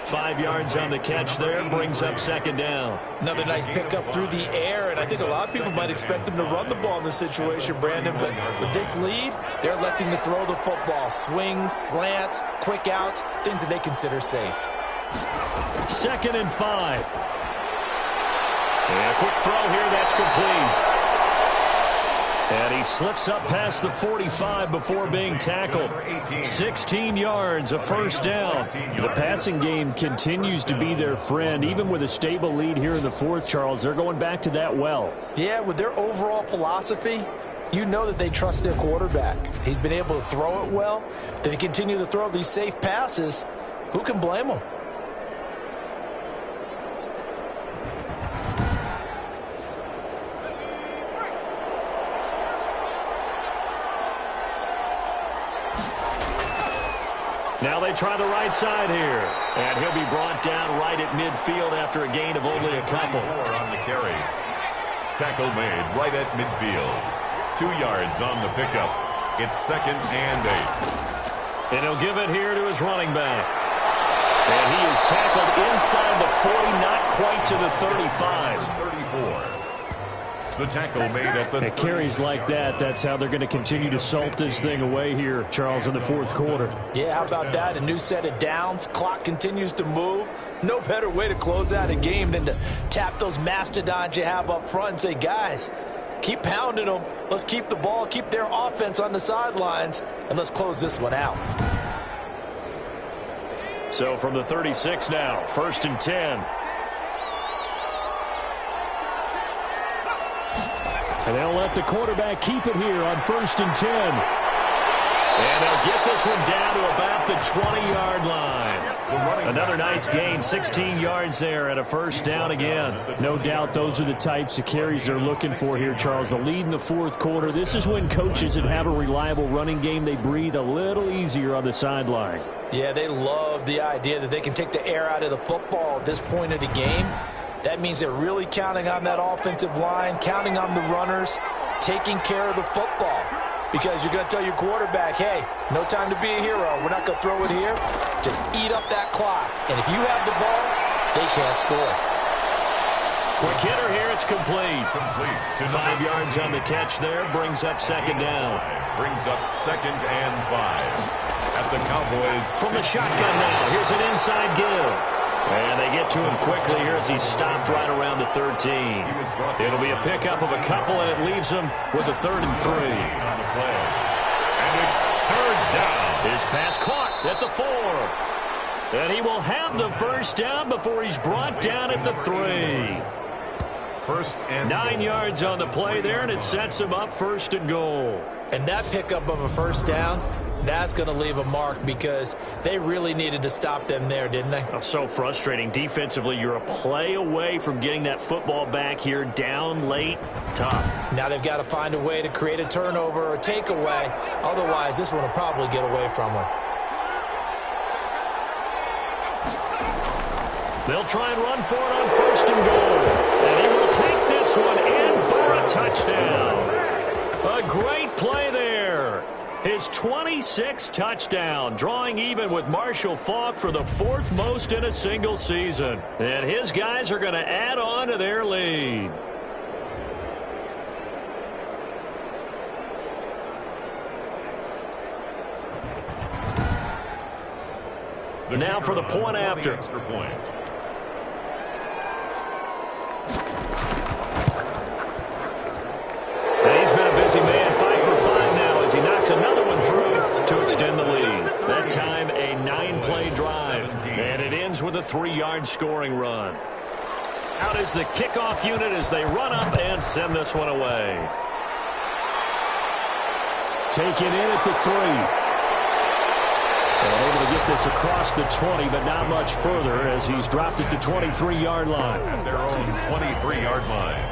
5 yards on the catch there. Brings up second down. Another nice pickup through the air, and I think a lot of people might expect them to run the ball in this situation, Brandon, but with this lead, they're electing to throw the football. Swings, slants, quick outs, things that they consider safe. 2nd and 5. And a quick throw here. That's complete. And he slips up past the 45 before being tackled. 16 yards, a first down. The passing game continues to be their friend. Even with a stable lead here in the 4th, Charles, they're going back to that well. Yeah, with their overall philosophy, you know that they trust their quarterback. He's been able to throw it well. If they continue to throw these safe passes, who can blame them? Now they try the right side here. And he'll be brought down right at midfield after a gain of only a couple. On the carry. Tackle made right at midfield. 2 yards on the pickup. It's 2nd and 8. And he'll give it here to his running back. And he is tackled inside the 40, not quite to the 35. 34. The tackle made at the carries like that. That's how they're going to continue to salt this thing away here, Charles, in the 4th quarter. Yeah, how about that? A new set of downs. Clock continues to move. No better way to close out a game than to tap those mastodons you have up front and say, guys, keep pounding them. Let's keep the ball, keep their offense on the sidelines, and let's close this one out. So from the 36 now, 1st and 10. And they'll let the quarterback keep it here on 1st and 10. And they'll get this one down to about the 20-yard line. Another nice gain, 16 yards there and a first down again. No doubt those are the types of carries they're looking for here, Charles. The lead in the 4th quarter. This is when coaches that have a reliable running game, they breathe a little easier on the sideline. Yeah, they love the idea that they can take the air out of the football at this point of the game. That means they're really counting on that offensive line, counting on the runners, taking care of the football. Because you're going to tell your quarterback, hey, no time to be a hero. We're not going to throw it here. Just eat up that clock. And if you have the ball, they can't score. Quick hitter here. It's complete. 5 yards on the catch there. Brings up second down. Brings up 2nd and 5. At the Cowboys. From the shotgun now. Here's an inside give. And they get to him quickly here as he stopped right around the 13. It'll be a pickup of a couple, and it leaves him with a 3rd and 3. And it's 3rd down. His pass caught at the 4. And he will have the first down before he's brought down at the 3. 1st and 9 yards on the play there, and it sets him up 1st and goal. And that pickup of a first down, that's going to leave a mark because they really needed to stop them there, didn't they? Oh, so frustrating. Defensively, you're a play away from getting that football back here down late. Tough. Now they've got to find a way to create a turnover or a takeaway. Otherwise, this one will probably get away from them. They'll try and run for it on 1st and goal. And he will take this one in for a touchdown. A great play there. His 26th touchdown, drawing even with Marshall Faulk for the 4th most in a single season. And his guys are going to add on to their lead. Now for the point after. Extra point. And he's been a busy man, 5 for 5 now as he knocks another one through to extend the lead. That time a 9-play drive. And it ends with the 3-yard scoring run. Out is the kickoff unit as they run up and send this one away. Taken in at the 3. And able to get this across the 20, but not much further as he's dropped it to 23-yard line. At their own 23-yard line.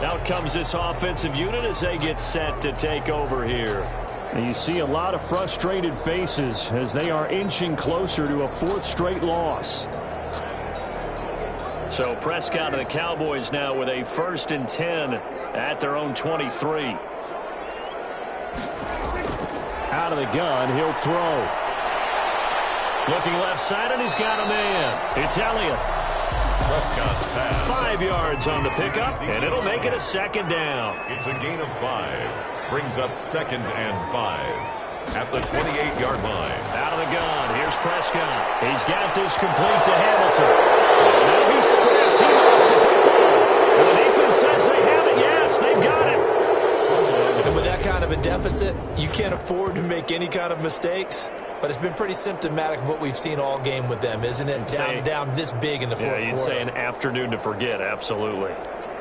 Out comes this offensive unit as they get set to take over here. And you see a lot of frustrated faces as they are inching closer to a 4th straight loss. So Prescott and the Cowboys now with a 1st and 10 at their own 23. Out of the gun, he'll throw. Looking left side, and he's got a man. It's Elliott. Prescott's pass. 5 yards on the pickup, and it'll make it a 2nd down. It's a gain of 5. Brings up 2nd and 5. At the 28-yard line. Out of the gun, here's Prescott. He's got this complete to Hamilton. Now he's stripped. He lost the football. And the defense says they have it. Yes, they've got it. And with that kind of a deficit, you can't afford to make any kind of mistakes. But it's been pretty symptomatic of what we've seen all game with them, isn't it? Down this big in the fourth quarter. Yeah, you'd say an afternoon to forget, absolutely.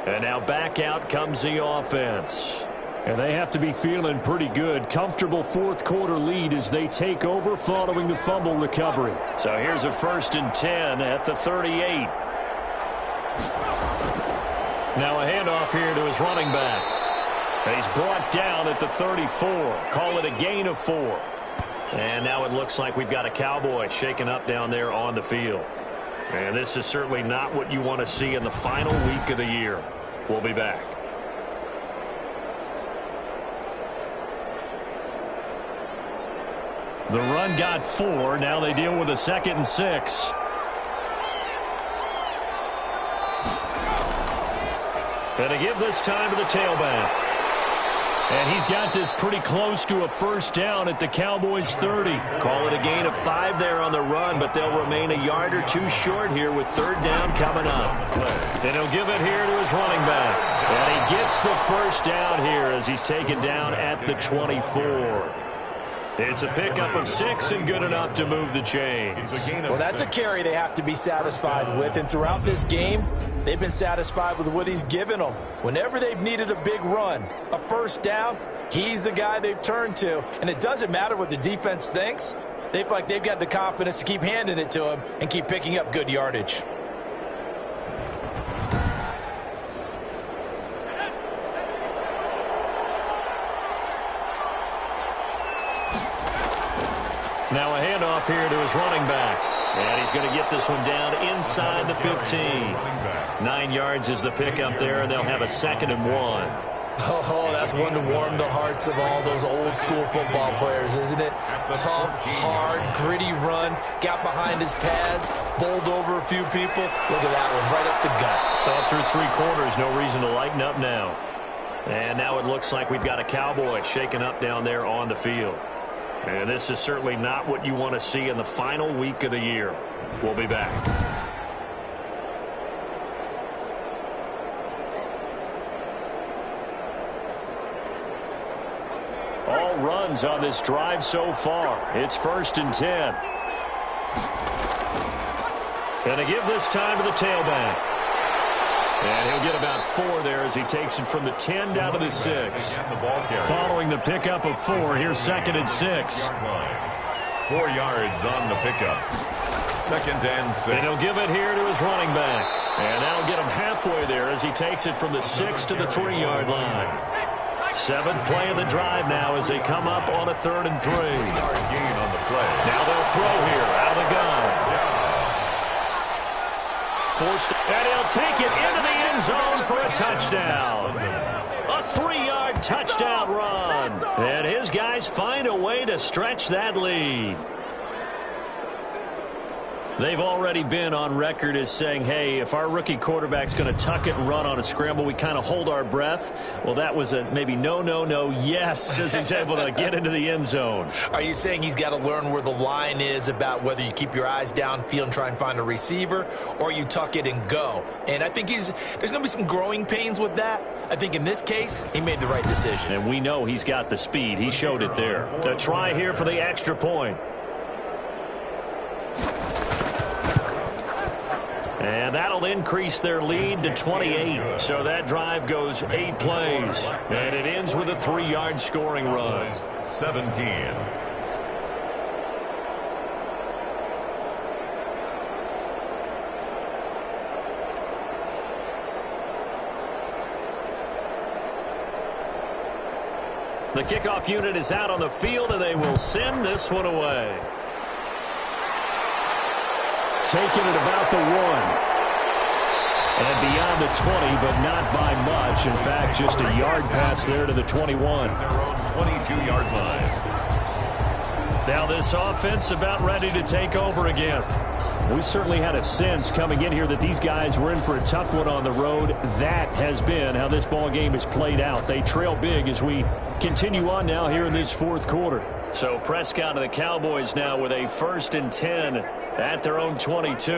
And now back out comes the offense. And they have to be feeling pretty good. Comfortable 4th quarter lead as they take over following the fumble recovery. So here's a 1st and 10 at the 38. Now a handoff here to his running back. He's brought down at the 34. Call it a gain of 4. And now it looks like we've got a Cowboy shaken up down there on the field. And this is certainly not what you want to see in the final week of the year. We'll be back. The run got 4. Now they deal with a 2nd and 6. And to give this time to the tailback. And he's got this pretty close to a 1st down at the Cowboys' 30. Call it a gain of 5 there on the run, but they'll remain a yard or 2 short here with 3rd down coming up. And he'll give it here to his running back. And he gets the 1st down here as he's taken down at the 24. It's a pickup of 6 and good enough to move the chains. Well, that's a carry they have to be satisfied with. And throughout this game, they've been satisfied with what he's given them. Whenever they've needed a big run, a 1st down, he's the guy they've turned to. And it doesn't matter what the defense thinks. They feel like they've got the confidence to keep handing it to him and keep picking up good yardage. Now a handoff here to his running back. And he's going to get this one down inside the 15. 9 yards is the pickup there, and they'll have a 2nd and 1. Oh, that's one to warm the hearts of all those old-school football players, isn't it? Tough, hard, gritty run, got behind his pads, bowled over a few people. Look at that one, right up the gut. Saw it through 3 quarters, no reason to lighten up now. And now it looks like we've got a Cowboy shaken up down there on the field. And this is certainly not what you want to see in the final week of the year. We'll be back. All runs on this drive so far. It's 1st and 10. And to give this time to the tailback. And he'll get about 4 there as he takes it from the 10 down to the 6. Following the pickup of 4, here's 2nd and 6. 4 yards on the pickup. 2nd and 6. And he'll give it here to his running back. And that'll get him halfway there as he takes it from the 6 to the 3-yard line. 7th play of the drive now as they come up on a 3rd and 3. Gain on the play. Now they'll throw here out of the gun. Forced, and he'll take it into the end zone for a touchdown. A 3-yard touchdown run. And his guys find a way to stretch that lead. They've already been on record as saying, hey, if our rookie quarterback's going to tuck it and run on a scramble, we kind of hold our breath. Well, that was a maybe no, yes, as he's able to get into the end zone. Are you saying he's got to learn where the line is about whether you keep your eyes downfield and try and find a receiver, or you tuck it and go? And I think there's going to be some growing pains with that. I think in this case, he made the right decision. And we know he's got the speed. He showed it there. A try here for the extra point. And that'll increase their lead to 28. So that drive goes 8 plays. And it ends with a 3-yard scoring run. 17. The kickoff unit is out on the field, and they will send this one away. Taking it about the 1. And beyond the 20, but not by much. In fact, just a yard pass there to the 21. Their own 22-yard line. Now this offense about ready to take over again. We certainly had a sense coming in here that these guys were in for a tough one on the road. That has been how this ball game has played out. They trail big as we continue on now here in this fourth quarter. So Prescott and the Cowboys now with a 1st and 10 at their own 22.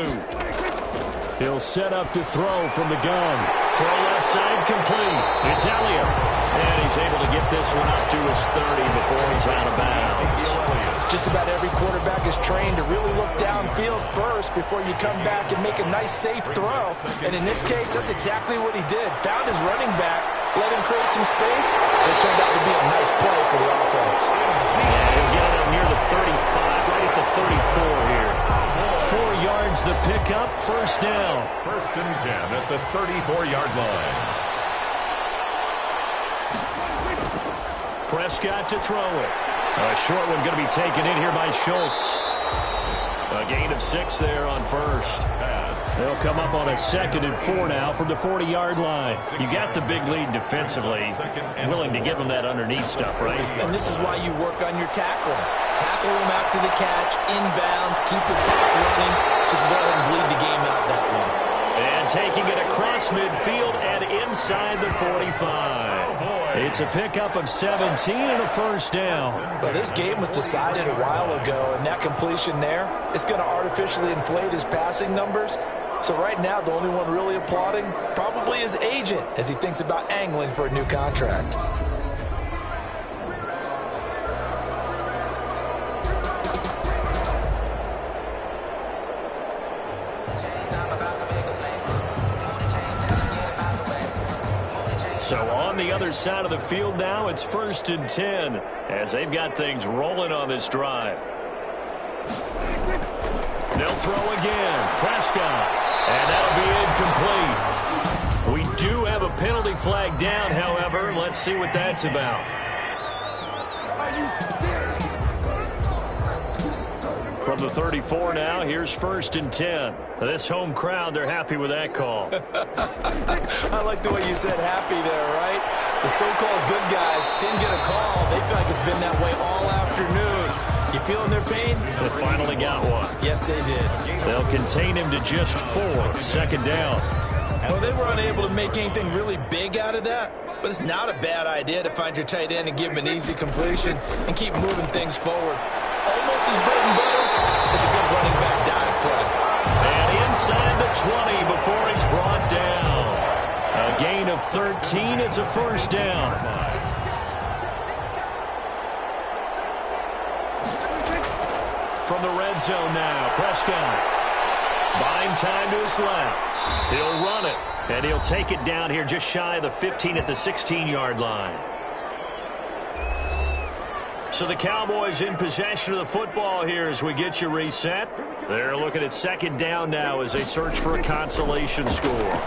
He'll set up to throw from the gun. Throw left side complete. It's Elliott. And he's able to get this one up to his 30 before he's out of bounds. Just about every quarterback is trained to really look downfield first before you come back and make a nice, safe throw. And in this case, that's exactly what he did. Found his running back, let him create some space. It turned out to be a nice play for the offense. Yeah, he'll get it up near the 35, right at the 34 here. 4 yards the pickup, 1st down. 1st and 10 at the 34-yard line. Prescott to throw it. A short one going to be taken in here by Schultz. A gain of 6 there on 1st. They'll come up on a 2nd and 4 now from the 40-yard line. You got the big lead defensively. Willing to give them that underneath stuff, right? And this is why you work on your tackling. Tackle them after the catch, inbounds, keep the clock running. Just go ahead and bleed the game out that way. And taking it across midfield and inside the 45. It's a pickup of 17 and a 1st down. Well, this game was decided a while ago, and that completion there is going to artificially inflate his passing numbers. So right now, the only one really applauding probably his agent as he thinks about angling for a new contract. So on the other side of the field now, it's 1st and 10 as they've got things rolling on this drive. They'll throw again. Prescott. And that'll be incomplete. We do have a penalty flag down, however. Let's see what that's about. From the 34 now, here's 1st and 10. This home crowd, they're happy with that call. I like the way you said happy there, right? The so-called good guys didn't get a call. They feel like it's been that way all afternoon. You feeling their pain? They finally got one. Yes, they did. They'll contain him to just 4. 2nd down. Well, they were unable to make anything really big out of that, but it's not a bad idea to find your tight end and give him an easy completion and keep moving things forward. Almost his bread and butter is a good running back dive play. And inside the 20 before he's brought down. A gain of 13. It's a 1st down. From the red zone now, Prescott. Buying time to his left. He'll run it, and he'll take it down here just shy of the 15 at the 16-yard line. So the Cowboys in possession of the football here as we get you reset. They're looking at 2nd down now as they search for a consolation score.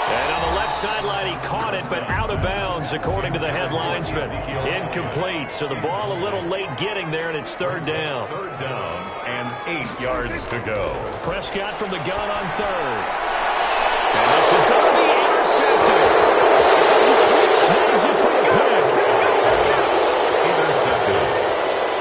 And on the left sideline, he caught it, but out of bounds, according to the head linesman. Incomplete, so the ball a little late getting there, and it's 3rd down. 3rd down and 8 yards to go. Prescott from the gun on 3rd. And this is going to be intercepted. Snags it for the pick. Intercepted.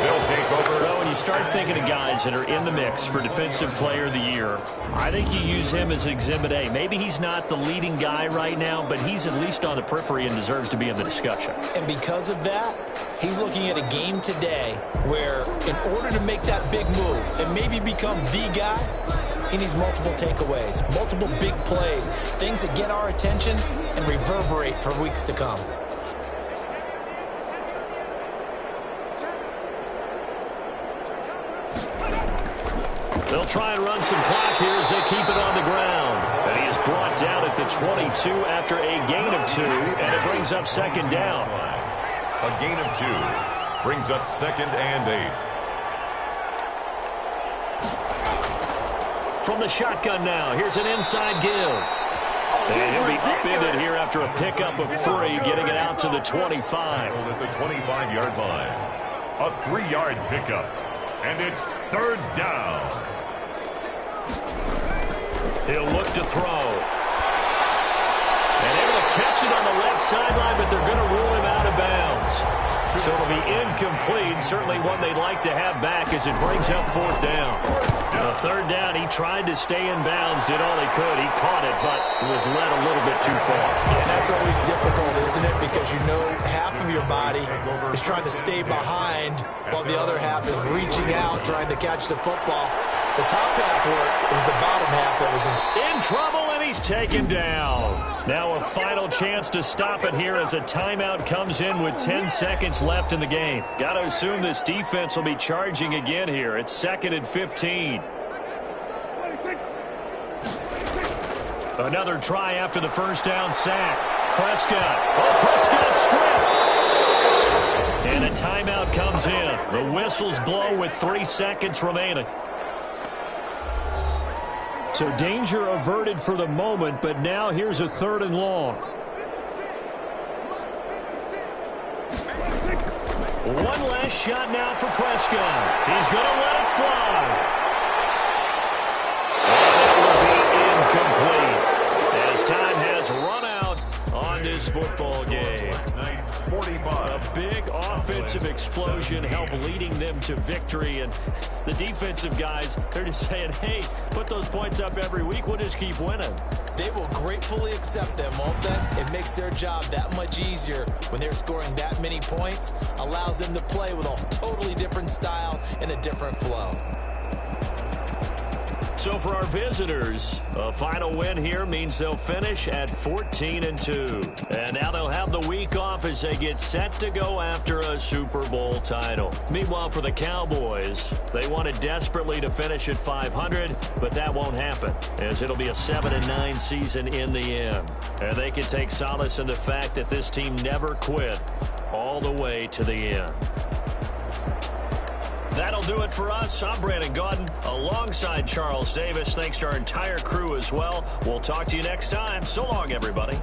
They'll take over. Well, when you start thinking of guys that are in the mix for Defensive Player of the Year, I think you use him as Exhibit A. Maybe he's not the leading guy right now, but he's at least on the periphery and deserves to be in the discussion. And because of that, he's looking at a game today where in order to make that big move and maybe become the guy, he needs multiple takeaways, multiple big plays, things that get our attention and reverberate for weeks to come. They'll try and run some clock here as they keep it on the ground. And he is brought down at the 22 after a gain of 2, and it brings up second down. A gain of 2 brings up second and 8. From the shotgun now, here's an inside give. And he'll be upended here after a pickup of 3, getting it out to the 25. At the 25-yard line. A 3-yard pickup. And it's third down. He'll look to throw. And able to catch it on the left sideline, but they're going to rule him out of bounds. So it'll be incomplete. Certainly one they'd like to have back as it brings up fourth down. The third down, he tried to stay in bounds, did all he could. He caught it, but was led a little bit too far. And that's always difficult, isn't it? Because you know half of your body is trying to stay behind while the other half is reaching out, trying to catch the football. The top half worked. It was the bottom half that was in trouble, and he's taken down. Now a final chance to stop it here as a timeout comes in with 10 seconds left in the game. Got to assume this defense will be charging again here. It's 2nd and 15. Another try after the first down sack. Prescott. Oh, Prescott stripped. And a timeout comes in. The whistles blow with 3 seconds remaining. So danger averted for the moment, but now here's a 3rd and long. One last shot now for Prescott. He's going to let it fly. And that will be incomplete as time has run out on this football game. 45. A big offensive explosion helped leading them to victory, and the defensive guys, they're just saying, hey, put those points up every week, we'll just keep winning. They will gratefully accept them, won't they? It makes their job that much easier when they're scoring that many points, allows them to play with a totally different style and a different flow. So for our visitors, a final win here means they'll finish at 14-2. And now they'll have the week off as they get set to go after a Super Bowl title. Meanwhile, for the Cowboys, they wanted desperately to finish at 500, but that won't happen, as it'll be a 7-9 season in the end. And they can take solace in the fact that this team never quit all the way to the end. That'll do it for us. I'm Brandon Gaudin alongside Charles Davis. Thanks to our entire crew as well. We'll talk to you next time. So long, everybody.